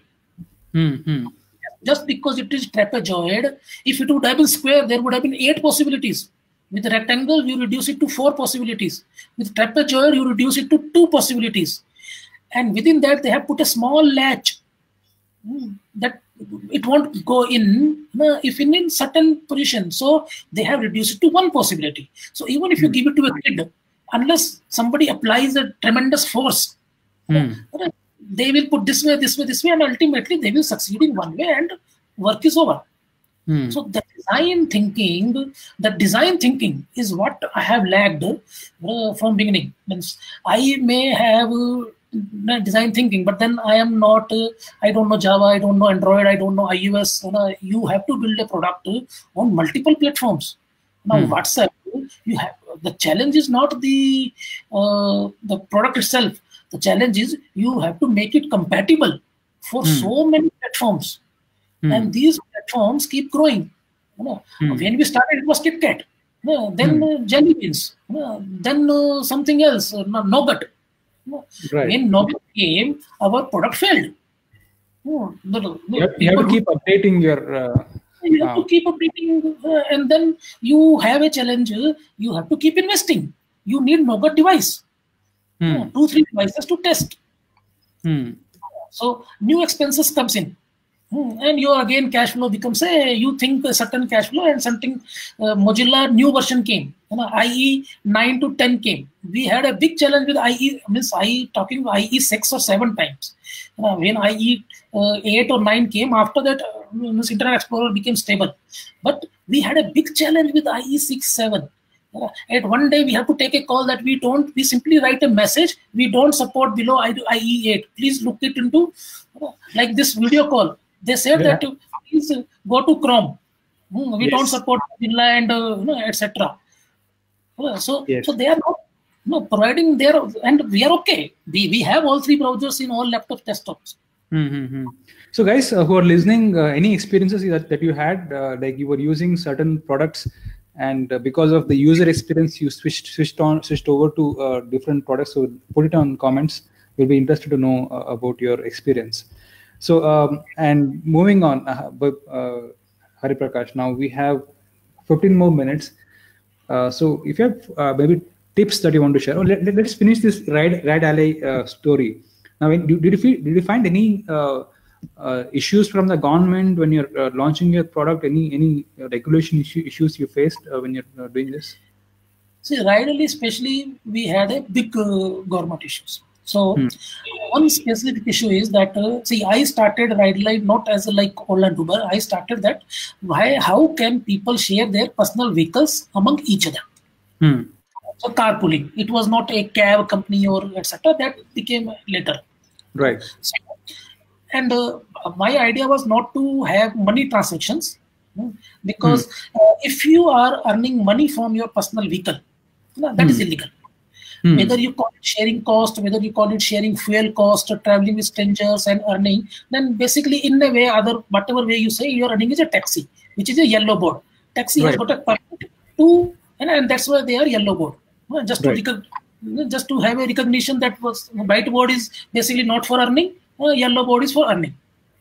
Just because it is trapezoid, if it would have been square, there would have been 8 possibilities. With rectangle, you reduce it to 4 possibilities. With trapezoid, you reduce it to 2 possibilities. And within that, they have put a small latch that it won't go in if in certain position. So they have reduced it to 1 possibility. So even if you give it to a kid, unless somebody applies a tremendous force, they will put this way, this way, this way, and ultimately they will succeed in one way and work is over. So the design thinking is what I have lagged from beginning. Means I may have design thinking, but then I am not, I don't know Java, I don't know Android, I don't know iOS. You have to build a product on multiple platforms. Now WhatsApp, you have, the challenge is not the product itself. The challenge is you have to make it compatible for so many platforms. And these platforms keep growing. When we started, it was KitKat. Then Jelly Beans. Then something else, Nougat. When Nougat came, our product failed. You have to keep updating your... you have to keep updating, and then you have a challenge. You have to keep investing. You need Nougat device. 2-3 devices to test. So new expenses comes in. And your again cash flow becomes you think a certain cash flow and something Mozilla new version came, IE 9 to 10 came. We had a big challenge with IE, talking IE 6 or 7 times. When IE 8 or 9 came, after that Internet Explorer became stable. But we had a big challenge with IE 6, 7. At one day we have to take a call that we simply write a message, we don't support below IE 8. Please look it into like this video call. They said that please go to Chrome. We don't support Mozilla and etc. So they are not providing their, and we are okay. We have all 3 browsers in all laptops, desktops. So guys who are listening, any experiences that you had, like you were using certain products, and because of the user experience, you switched over to different products. So put it on comments. We'll be interested to know about your experience. So and moving on, Hariprakash, now we have 15 more minutes. So if you have maybe tips that you want to share, let's finish this RideAlly story. Now, did you find any issues from the government when you're launching your product? Any regulation issues you faced when you're doing this? See, RideAlly especially, we had a big government issues. So one specific issue is that I started RideAlly not as like Ola and Uber. I started that how can people share their personal vehicles among each other? So carpooling. It was not a cab company or etc. That became later. Right. So, and my idea was not to have money transactions, because if you are earning money from your personal vehicle, that is illegal. Whether you call it sharing cost, whether you call it sharing fuel cost, or traveling with strangers and earning, then basically in a way, whatever way you say, your earning is a taxi, which is a yellow board. Taxi has got a permit to, and that's why they are yellow board. Just to have a recognition that was white board is basically not for earning, yellow board is for earning.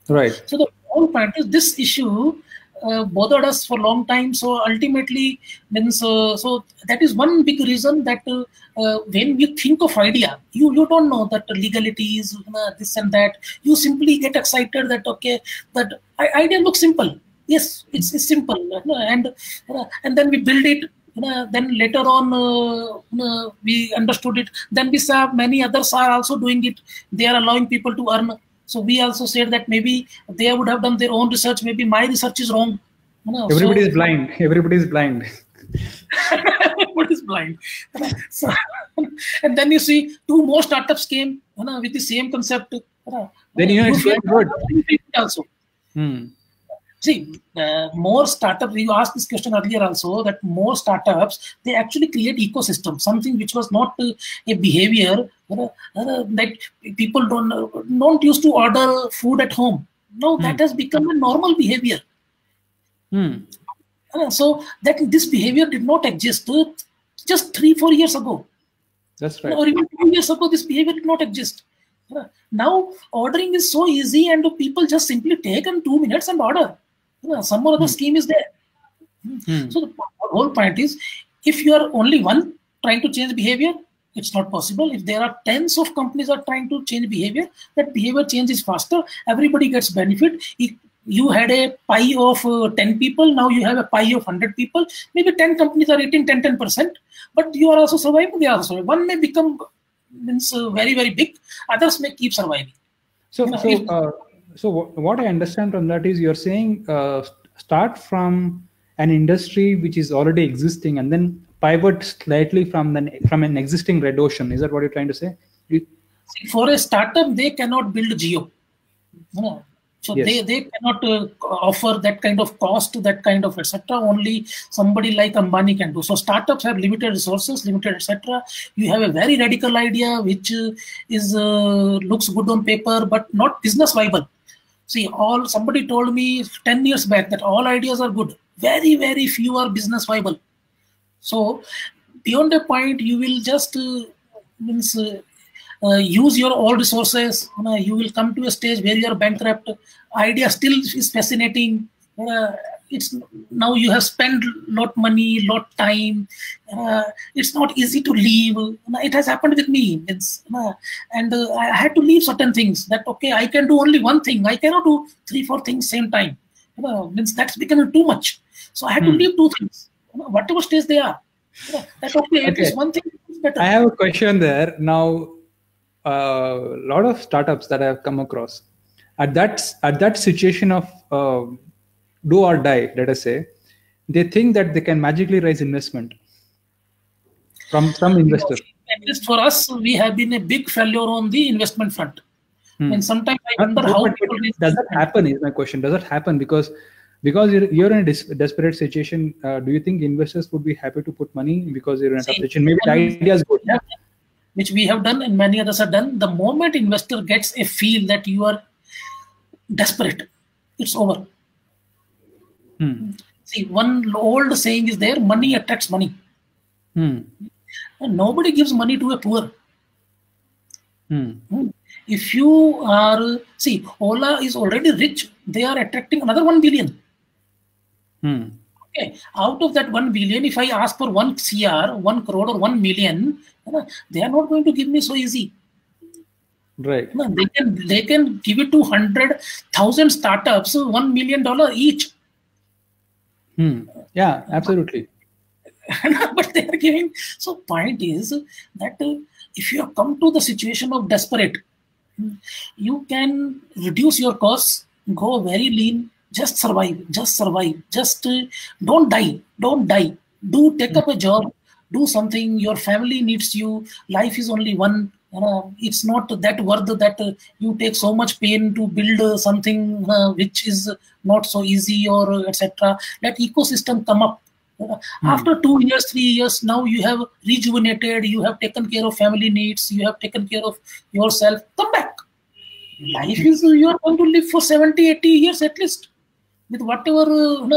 Right. So the whole point is this issue bothered us for a long time. So ultimately, means so that is one big reason that when you think of idea, you don't know that legalities, this and that. You simply get excited that that idea looks simple. Yes, it's simple, and then we build it. Then later on, we understood it. Then we saw many others are also doing it. They are allowing people to earn. So we also said that maybe they would have done their own research. Maybe my research is wrong. Everybody is blind. Everybody is blind. Everybody is blind. So, and then you see 2 more startups came with the same concept. Then it's going good. Also. Hmm. See, more startups, you asked this question earlier also, that more startups, they actually create ecosystem, something which was not a behavior that people don't used to order food at home. No, that has become a normal behavior. Hmm. So that this behavior did not exist just 3-4 years ago. That's right. Or even 2 years ago, this behavior did not exist. Now ordering is so easy, and people just simply take in 2 minutes and order. Some more other scheme is there. So the whole point is, if you are only one trying to change behavior, it's not possible. If there are tens of companies are trying to change behavior, that behavior change is faster. Everybody gets benefit. If you had a pie of 10 people, now you have a pie of 100 people. Maybe 10 companies are eating 10%, but you are also surviving. They are also surviving. One may become very, very big. Others may keep surviving. So, what I understand from that is you're saying start from an industry which is already existing and then pivot slightly from an existing red ocean. Is that what you're trying to say? For a startup, they cannot build geo. So yes. they cannot offer that kind of cost, that kind of etc. Only somebody like Ambani can do. So startups have limited resources, limited etc. You have a very radical idea which is looks good on paper but not business viable. See, somebody told me 10 years back that all ideas are good. Very, very few are business viable. So beyond a point, you will just use your all resources. You will come to a stage where you are bankrupt. Idea still is fascinating. It's now you have spent lot money, lot time. It's not easy to leave. It has happened with me. And I had to leave certain things. That okay, I can do only one thing. I cannot do 3-4 things same time. That's becoming too much. So I had to leave 2 things. Whatever stage they are. That's okay. At least one thing is better. I have a question there now. A lot of startups that I have come across at that situation of do or die, let us say, they think that they can magically raise investment from some investor. At least for us, we have been a big failure on the investment front. And sometimes I wonder how does that happen? Is my question. Does that happen because you're in a desperate situation? Do you think investors would be happy to put money because you're in a tough situation? Maybe the idea is good. Yeah. Which we have done and many others have done. The moment investor gets a feel that you are desperate, it's over. See, one old saying is there, money attracts money. And nobody gives money to a poor. If you are, see, Ola is already rich. They are attracting another 1 billion. Okay. Out of that 1 billion, if I ask for 1 CR, 1 crore or 1 million, they are not going to give me so easy. Right. They can give it to 100,000 startups, $1 million each. Yeah, absolutely. But they are giving. So point is that if you have come to the situation of desperate, you can reduce your costs, go very lean, just survive, just don't die, do take up a job, do something. Your family needs you. Life is only one. It's not that worth that you take so much pain to build something which is not so easy or etc. Let ecosystem come up. After 2 years, 3 years, now you have rejuvenated, you have taken care of family needs, you have taken care of yourself. Come back. Life is, you are going to live for 70, 80 years at least with whatever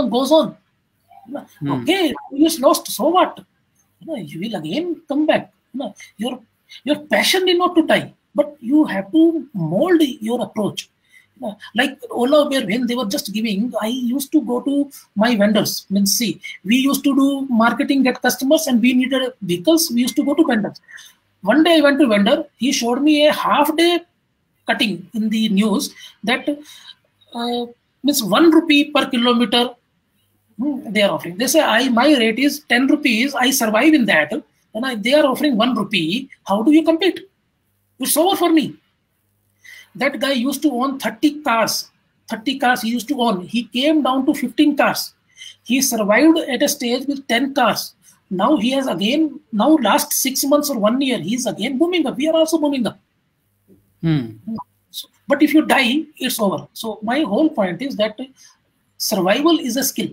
goes on. Okay, 2 years lost, so what? You will again come back. Your passion is not to die, but you have to mold your approach. Like Ola, when they were just giving, I used to go to my vendors. See, we used to do marketing, get customers, and we needed vehicles. We used to go to vendors. One day I went to vendor. He showed me a half-day cutting in the news that means 1 rupee per kilometer they are offering. They say, my rate is 10 rupees. I survive in that. And they are offering 1 rupee. How do you compete? It's over for me. That guy used to own 30 cars. 30 cars he used to own. He came down to 15 cars. He survived at a stage with 10 cars. Now he has again, last 6 months or 1 year, he's again booming up. We are also booming up. So, but if you die, it's over. So my whole point is that survival is a skill.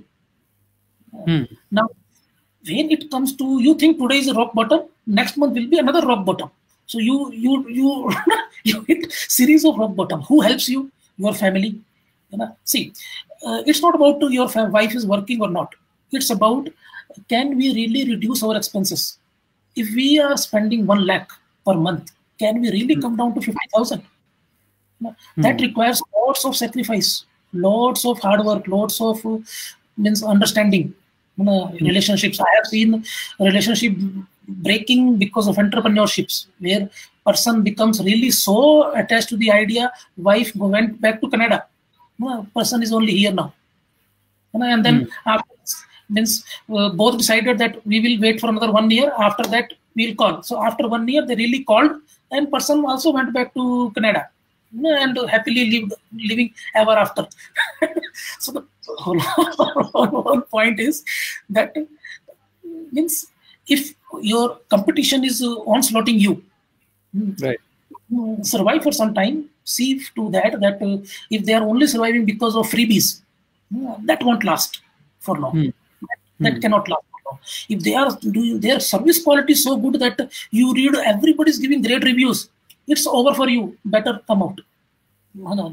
Now, when it comes to, you think today is a rock bottom, next month will be another rock bottom. So you you hit series of rock bottom. Who helps you? Your family. See, it's not about your wife is working or not. It's about, can we really reduce our expenses? If we are spending 1 lakh per month, can we really come down to 50,000? That requires lots of sacrifice, lots of hard work, lots of understanding. Relationships. I have seen relationship breaking because of entrepreneurships, where person becomes really so attached to the idea. Wife went back to Canada. Person is only here now, and then after both decided that we will wait for another 1 year. After that, we'll call. So after 1 year, they really called, and person also went back to Canada and happily living ever after. So the whole point is that means if your competition is onslaughting you, right, survive for some time. See to that if they are only surviving because of freebies, that won't last for long. That cannot last for long. If they are doing their service quality so good that you read everybody's giving great reviews, it's over for you. Better come out.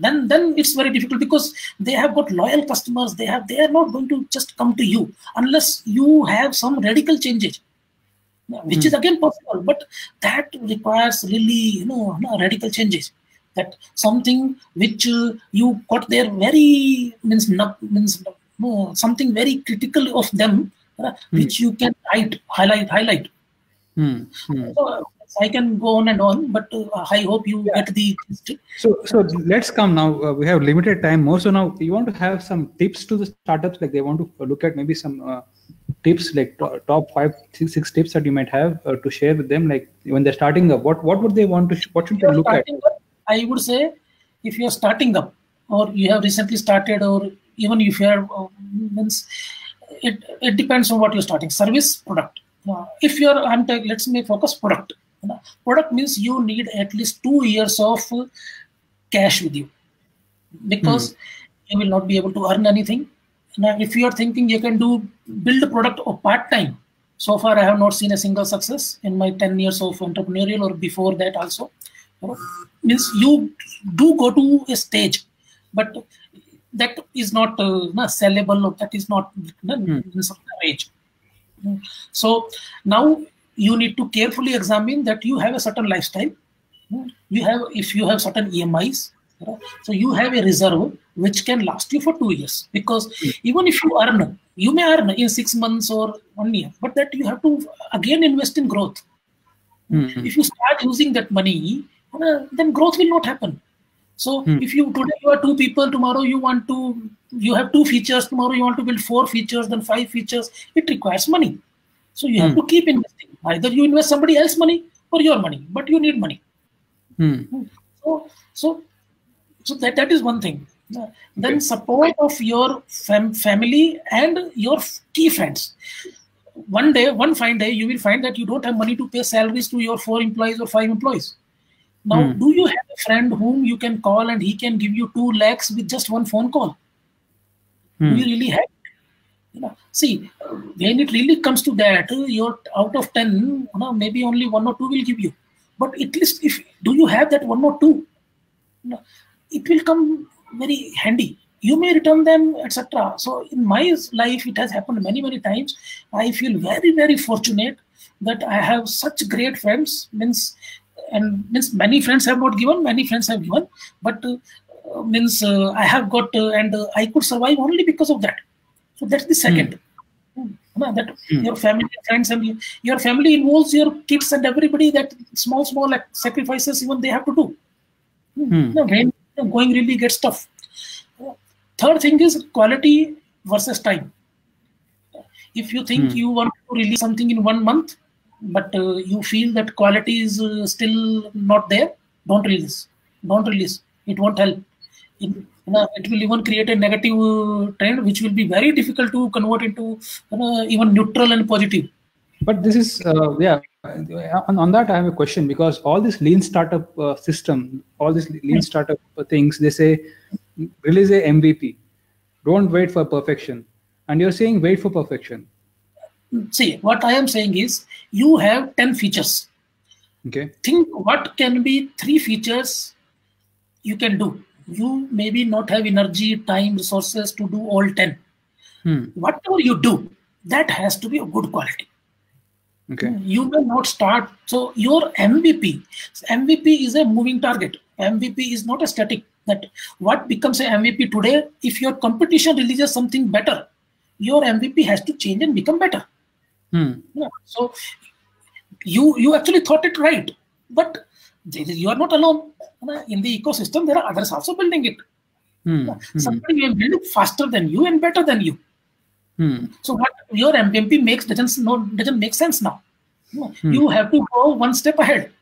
Then it's very difficult, because they have got loyal customers. They are not going to just come to you unless you have some radical changes, which is again possible, but that requires really radical changes. That something which you got there very something very critical of them, which you can highlight. So, I can go on and on, but I hope you get the gist. So let's come now. We have limited time more. So now you want to have some tips to the startups, like they want to look at maybe some tips, like top 5, 6 tips that you might have to share with them, like when they're starting up. What would they want to? What should they look at? I would say, if you are starting up, or you have recently started, or even if you are it depends on what you're starting. Service, product. If you're let's make focus product. Product means you need at least 2 years of cash with you, because you will not be able to earn anything. Now, if you are thinking you can build a product of part-time, so far I have not seen a single success in my 10 years of entrepreneurial, or before that also. Means you do go to a stage, but that is not sellable, or that is not in some range. So now you need to carefully examine that you have a certain lifestyle. If you have certain EMIs, so you have a reserve which can last you for 2 years. Because even if you may earn in 6 months or 1 year, but that you have to again invest in growth. If you start using that money, then growth will not happen. So if today you are 2 people, tomorrow you have 2 features, tomorrow you want to build 4 features, then 5 features, it requires money. So you have to keep investing. Either you invest somebody else's money or your money, but you need money. So that is one thing. Then support of your family and your key friends. One fine day, you will find that you don't have money to pay salaries to your 4 employees or 5 employees. Now, do you have a friend whom you can call and he can give you 2 lakhs with just 1 phone call? Do you really have it? See, when it really comes to that, you're out of 10, maybe only 1 or 2 will give you. But at least do you have that 1 or 2? It will come very handy. You may return them, etc. So in my life, it has happened many, many times. I feel very, very fortunate that I have such great friends. Means many friends have not given, many friends have given, but I have got and I could survive only because of that. So that's the second. That your family, friends, and your family involves your kids and everybody. That small sacrifices even they have to do. When going really gets tough. Third thing is quality versus time. If you think you want to release something in 1 month, but you feel that quality is still not there, don't release. Don't release. It won't help. It will even create a negative trend, which will be very difficult to convert into even neutral and positive. But this is On that, I have a question, because all this lean startup system, all this lean startup things, they say release a MVP. Don't wait for perfection. And you're saying wait for perfection. See, what I am saying is you have 10 features. Okay. Think what can be 3 features you can do. You maybe not have energy, time, resources to do all 10. Whatever you do, that has to be a good quality. Okay. You may not start. So your MVP is a moving target. MVP is not a static. That what becomes a MVP today, if your competition releases something better, your MVP has to change and become better. Yeah. So you actually thought it right, but you are not alone. In the ecosystem, there are others also building it. Somebody may build it faster than you and better than you. So what your MVP makes doesn't make sense now. You have to go one step ahead.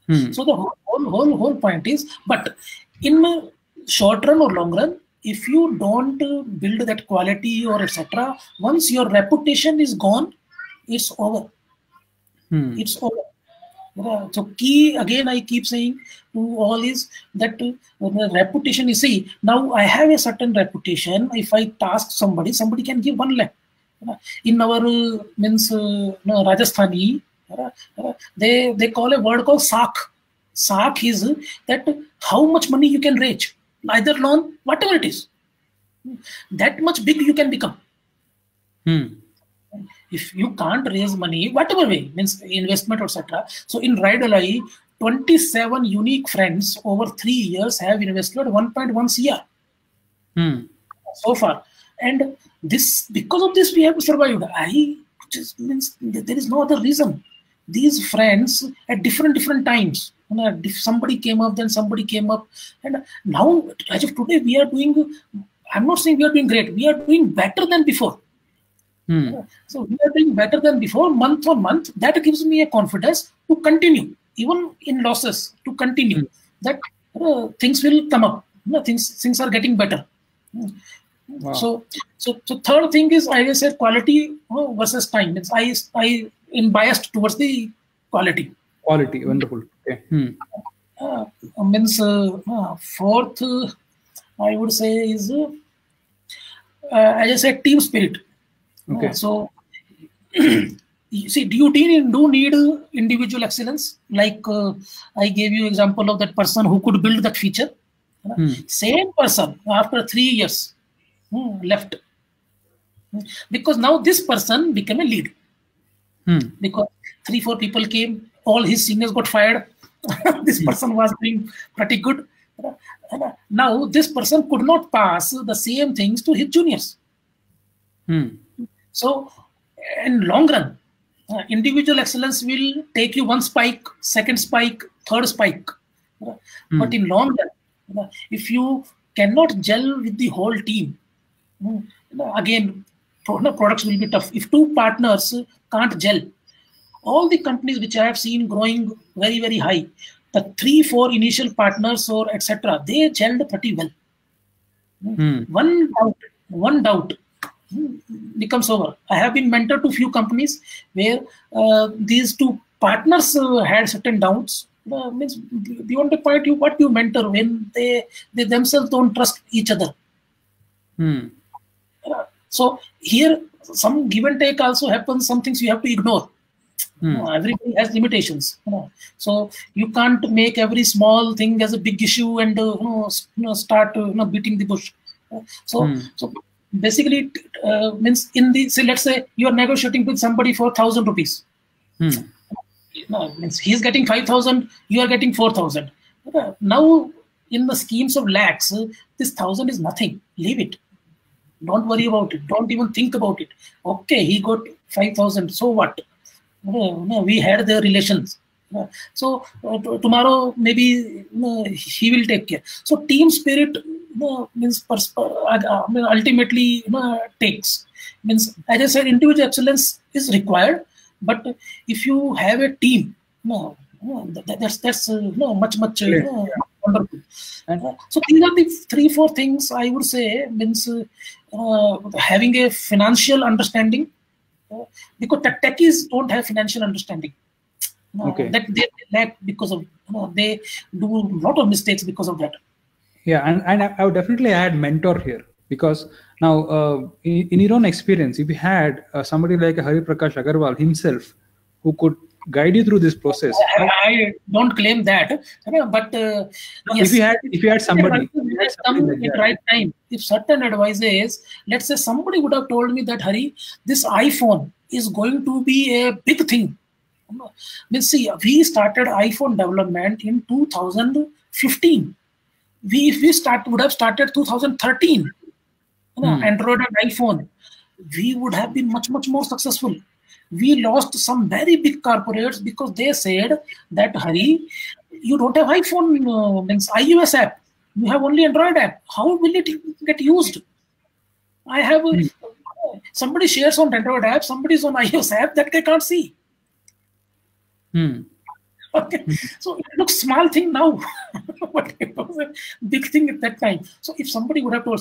So the whole point is, but in short run or long run, if you don't build that quality or etc., once your reputation is gone, it's over. It's over. So key, again, I keep saying to all is that the reputation, you see, now I have a certain reputation. If I task somebody can give 1 lakh. In our Rajasthani, they call a word called Saak. Saak is that how much money you can raise, either loan, whatever it is. That much big you can become. If you can't raise money, whatever way, means investment, etc. So in RideAlly, 27 unique friends over 3 years have invested 1.1 CR so far. And this, because of this, we have survived. Just means there is no other reason. These friends at different times, if somebody came up, then somebody came up, and now as of today we are doing. I'm not saying we are doing great. We are doing better than before. So we are doing better than before, month on month. That gives me a confidence to continue, even in losses, to continue. That things will come up. Things are getting better. Wow. So third thing is, I said quality versus time. Means I am biased towards the quality. Quality, wonderful. Okay. Fourth, I would say is, as I said, team spirit. Okay. So, you see, do you need individual excellence? Like I gave you example of that person who could build that feature. Same person after 3 years left, because now this person became a lead. Because 3-4 people came, all his seniors got fired. This person was doing pretty good. Now this person could not pass the same things to his juniors. So, in long run, individual excellence will take you 1 spike, 2nd spike, 3rd spike. But in long run, if you cannot gel with the whole team, again, products will be tough. If 2 partners can't gel, all the companies which I have seen growing very, very high, the 3-4 initial partners or etc., they gelled pretty well. One doubt becomes over. I have been mentored to few companies where these 2 partners had certain doubts. Means beyond the point, what you mentor when they themselves don't trust each other. So here some give and take also happens. Some things you have to ignore. Everybody has limitations. So you can't make every small thing as a big issue and start beating the bush. So basically means in the, say, let's say you are negotiating with somebody for 1,000 rupees. Means he's getting 5,000, you are getting 4,000. Now in the schemes of lakhs, this 1,000 is nothing. Leave it. Don't worry about it. Don't even think about it. Okay, he got 5,000. So what? We had the relations. So tomorrow maybe he will take care. So team spirit means ultimately takes. Means, as I said, individual excellence is required, but if you have a team, that's much wonderful. So these are the 3-4 things I would say. Means having a financial understanding, because the techies don't have financial understanding. Okay. That they lack because of, they do a lot of mistakes because of that. Yeah, and I would definitely add mentor here, because now in your own experience, if you had somebody like Hariprakash Agrawal himself who could guide you through this process, I don't claim that, but if yes, you had somebody, come like at that. right time. If certain advices, let's say somebody would have told me that, Hari, this iPhone is going to be a big thing. Means, see, we started iPhone development in 2015. If we would have started 2013, Android and iPhone, we would have been much more successful. We lost some very big corporates because they said that, Hari, you don't have iPhone, means iOS app. You have only Android app. How will it get used? I have somebody shares on Android app, somebody's on iOS app, that they can't see. Okay, so it looks small thing now, but it was a big thing at that time. So if somebody would have told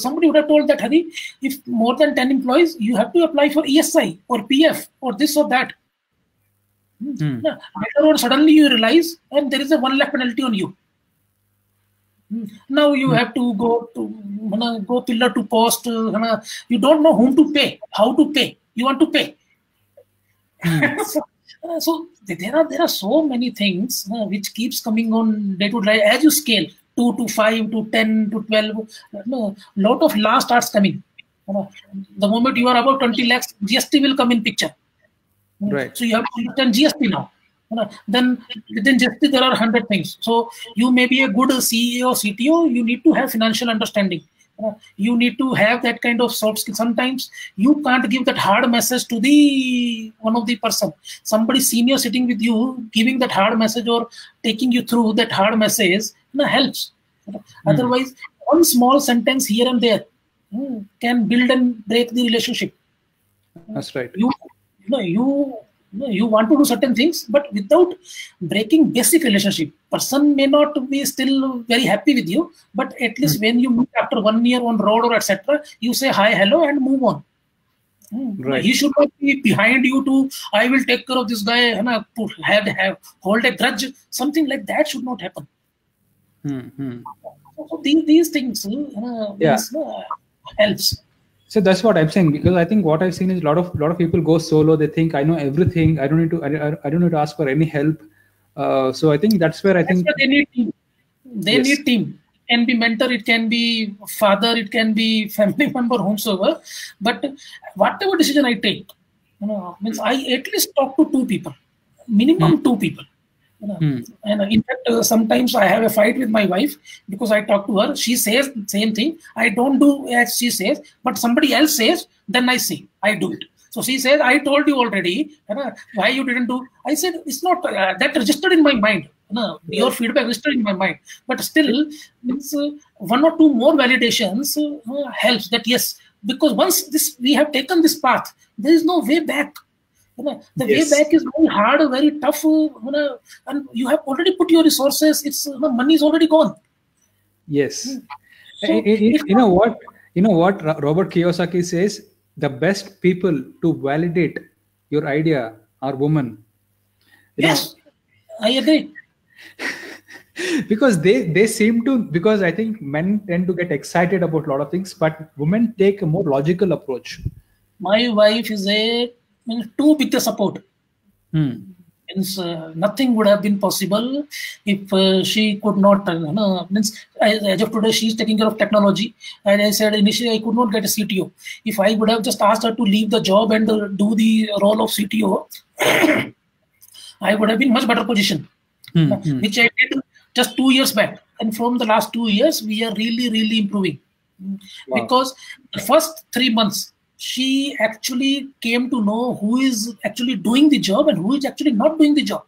that, Hari, if more than 10 employees, you have to apply for ESI or PF or this or that. Later on, suddenly you realize, and there is a 1 lakh penalty on you. Now you have to go pillar to post. You don't know whom to pay, how to pay. You want to pay. So there are so many things which keeps coming on day to day as you scale 2 to 5 to 10 to 12. Lot of law starts coming. The moment you are about 20 lakhs, GST will come in picture. Right. So you have to understand GST now. Then within GST there are 100 things. So you may be a good CEO, CTO. You need to have financial understanding. You need to have that kind of soft skill. Sometimes you can't give that hard message to the one of the person. Somebody senior sitting with you, giving that hard message or taking you through that hard message helps. Otherwise, one small sentence here and there can build and break the relationship. That's right. You want to do certain things, but without breaking basic relationship. Person may not be still very happy with you, but at least when you meet after 1 year on road or etc., you say hi, hello, and move on. Right. He should not be behind you to, I will take care of this guy, to have hold a grudge. Something like that should not happen. So these things helps. So that's what I'm saying, because I think what I've seen is a lot of people go solo. They think I know everything. I don't need to ask for any help. So I think that's where they need team. They need team. It can be mentor, it can be father, it can be family member, whomsoever. But whatever decision I take, means I at least talk to 2 people, minimum 2 people. And in fact, sometimes I have a fight with my wife because I talk to her. She says the same thing. I don't do as she says, but somebody else says, then I say, I do it. So she says, I told you already, why you didn't do? I said, it's not that registered in my mind. Your feedback registered in my mind. But still, it's 1 or 2 more validations helps that, yes, because once we have taken this path, there is no way back. The way back is very hard, very tough, and you have already put your resources. It's money is already gone. Yes. So you know what Robert Kiyosaki says, the best people to validate your idea are women. Yes, I agree. Because they seem to, because I think men tend to get excited about a lot of things, but women take a more logical approach. My wife is too big a support. Means nothing would have been possible if she could not. As of today, she is taking care of technology. And I said initially I could not get a CTO. If I would have just asked her to leave the job and do the role of CTO, I would have been much better position, which I did just 2 years back. And from the last 2 years, we are really improving. Wow. Because the first 3 months, she actually came to know who is actually doing the job and who is actually not doing the job.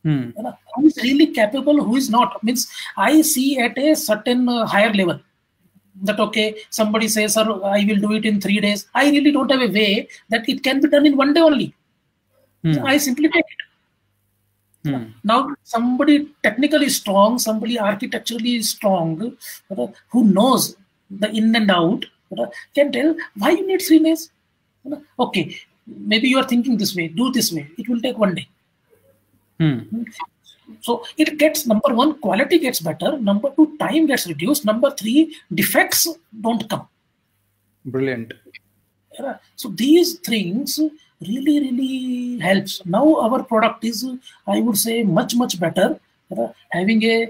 Who is really capable, who is not. Means I see at a certain higher level that, okay, somebody says, sir, I will do it in 3 days. I really don't have a way that it can be done in 1 day only. So I simply take it. Now, somebody technically strong, somebody architecturally strong, who knows the in and out, can tell why you need 3 days. Okay, maybe you are thinking this way, do this way. It will take 1 day. Hmm. So it gets, number one, quality gets better. Number two, time gets reduced. Number three, defects don't come. Brilliant. So these things really, really helps. Now our product is, I would say, much, much better. Having a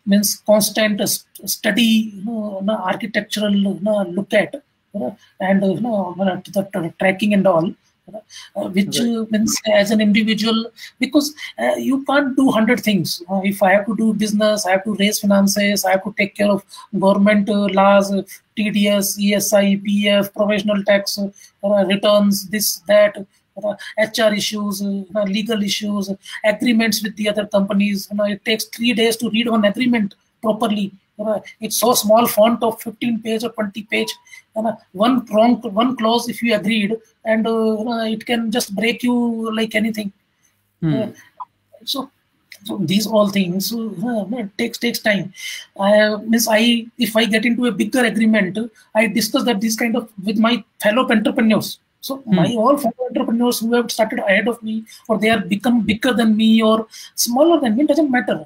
means constant study, architectural look at, and the tracking and all. Which means as an individual, because you can't do 100 things. If I have to do business, I have to raise finances, I have to take care of government laws, TDS, ESI, PF, professional tax, returns, this, that, HR issues, legal issues, agreements with the other companies. It takes 3 days to read one agreement properly. It's so small font of 15 page or 20 page. One clause if you agreed, and it can just break you like anything. So these all things takes time. If I get into a bigger agreement, I discuss that this kind of with my fellow entrepreneurs. So my all fellow entrepreneurs who have started ahead of me, or they are become bigger than me or smaller than me, doesn't matter.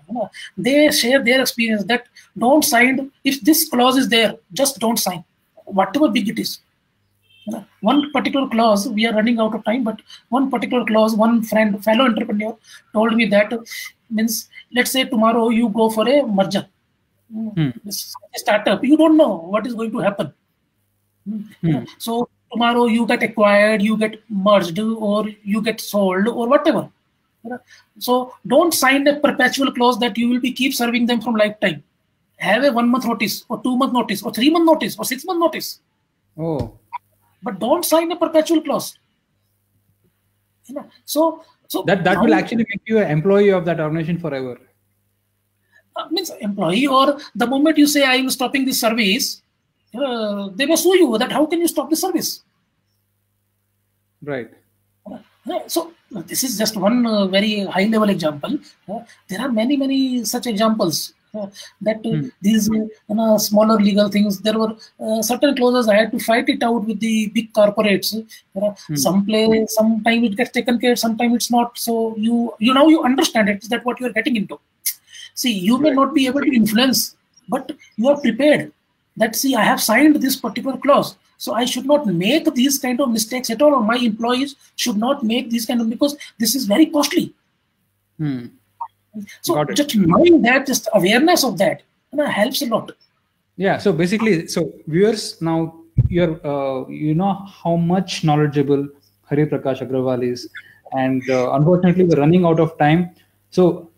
They share their experience that don't sign. If this clause is there, just don't sign, whatever big it is. One particular clause, we are running out of time, but one particular clause, one fellow entrepreneur told me that means, let's say tomorrow you go for a merger, a startup, you don't know what is going to happen. So tomorrow you get acquired, you get merged, or you get sold, or whatever. So don't sign a perpetual clause that you will be keep serving them from lifetime. Have a 1 month notice, or 2 month notice, or 3 month notice, or 6 month notice. But don't sign a perpetual clause. So that will actually make you an employee of that organization forever. Means employee, or the moment you say I am stopping this service, they may sue you. That how can you stop the service? Right. So this is just one very high level example. There are many such examples. That these smaller legal things, there were certain clauses I had to fight it out with the big corporates. Sometimes it gets taken care, sometimes it's not. So you understand it, is that what you are getting into. See, you may not be able to influence, but you are prepared. That see, I have signed this particular clause, so I should not make these kind of mistakes at all, or my employees should not make these kind of, because this is very costly. So just knowing that, just awareness of that, helps a lot. Yeah. So basically, so viewers, now you're you know how much knowledgeable Hariprakash Agrawal is, and unfortunately we're running out of time. So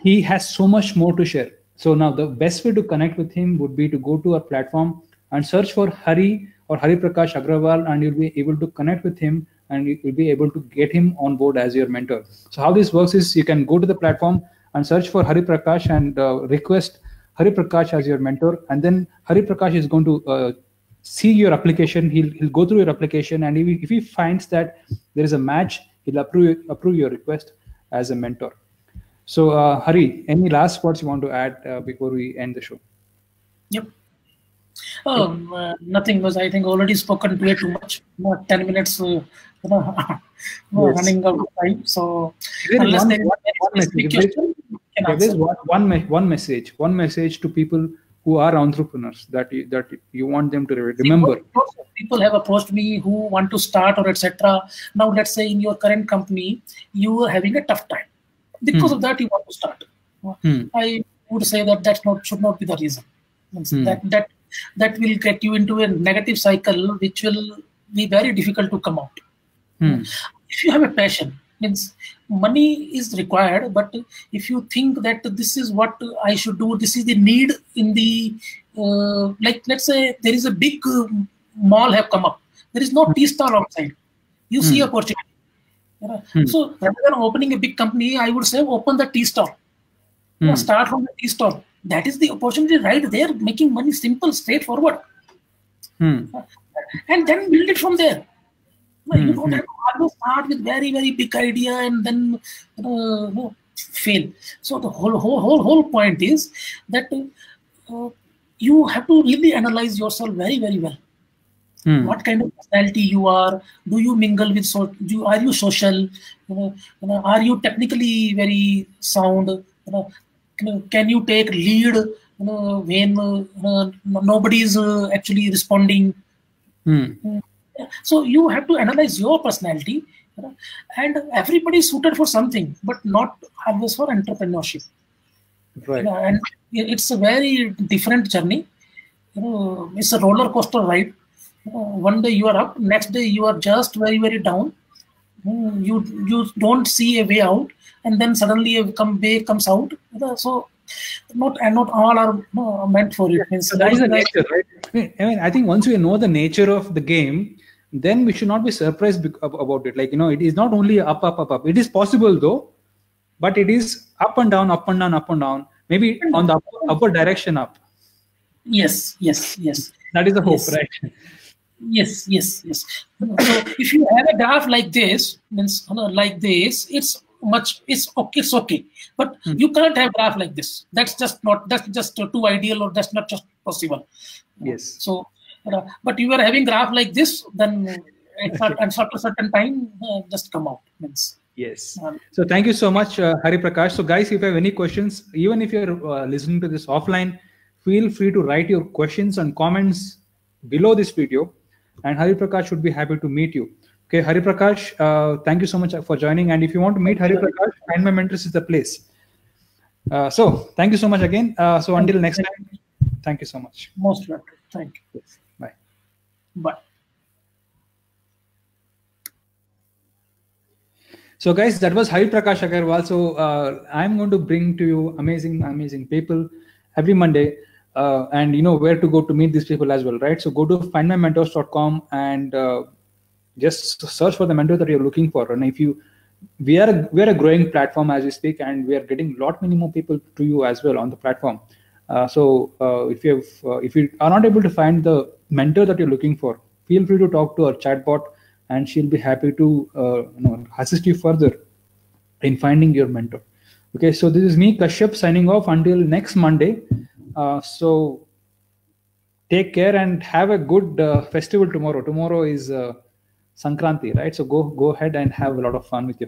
he has so much more to share. So now the best way to connect with him would be to go to our platform and search for Hari or Hariprakash Agrawal, and you'll be able to connect with him, and you'll be able to get him on board as your mentor. So how this works is, you can go to the platform and search for Hariprakash and request Hariprakash as your mentor, and then Hariprakash is going to see your application. He'll go through your application, and if he finds that there is a match, he'll approve your request as a mentor. So Hari, any last words you want to add before we end the show? Yep. Nothing, was I think already spoken way too much. 10 minutes running out of time. So unless there is one message to people who are entrepreneurs that you want them to remember. People have approached me who want to start or etc. Now let's say in your current company you are having a tough time. Because of that you want to start. I would say that should not be the reason. That will get you into a negative cycle, which will be very difficult to come out. If you have a passion, means money is required, but if you think that this is what I should do, this is the need in the like let's say there is a big mall have come up, there is no tea stall outside, you see opportunity. So rather than opening a big company, I would say open the tea stall. Start from the tea stall. That is the opportunity right there, making money simple, straightforward. And then build it from there. You don't have to always start with very big idea and then fail. So the whole point is that you have to really analyze yourself very well. what kind of personality you are. Do you mingle with, are you social? Are you technically very sound? Can you take lead when nobody is actually responding? So you have to analyze your personality, and everybody is suited for something, but not always for entrepreneurship. Right. And it's a very different journey. It's a roller coaster ride. One day you are up, next day you are just very, very down. You don't see a way out, and then suddenly a way comes out. So not all are meant for it. So that is the nature, right? I mean, I think once we know the nature of the game, then we should not be surprised about it. Like, it is not only up, up, up, up. It is possible though, but it is up and down, up and down, up and down. Maybe on the upper direction up. Yes. That is the hope, right? Yes. So if you have a graph like this, it's okay. But you can't have graph like this. That's just too ideal, or that's not just possible. Yes. So, but you are having graph like this, then at a certain time, just come out. Yes. So thank you so much, Hariprakash. So guys, if you have any questions, even if you're listening to this offline, feel free to write your questions and comments below this video, and Hariprakash would be happy to meet you. Okay, Hariprakash, thank you so much for joining. And if you want to meet Hariprakash, Findmymentors is the place. So thank you so much again. So until next time, thank you so much. Most welcome. Thank you. Yes. Bye. Bye. So guys, that was Hariprakash Agrawal. So I'm going to bring to you amazing people every Monday, and you know where to go to meet these people as well, right? So go to findmymentors.com and just search for the mentor that you're looking for. And if we are a growing platform as we speak, and we are getting many more people to you as well on the platform. So if you are not able to find the mentor that you're looking for, feel free to talk to our chatbot, and she'll be happy to assist you further in finding your mentor. Okay, so this is me, Kashyap, signing off until next Monday. So take care and have a good festival tomorrow. Tomorrow is Sankranti, right? So go ahead and have a lot of fun with your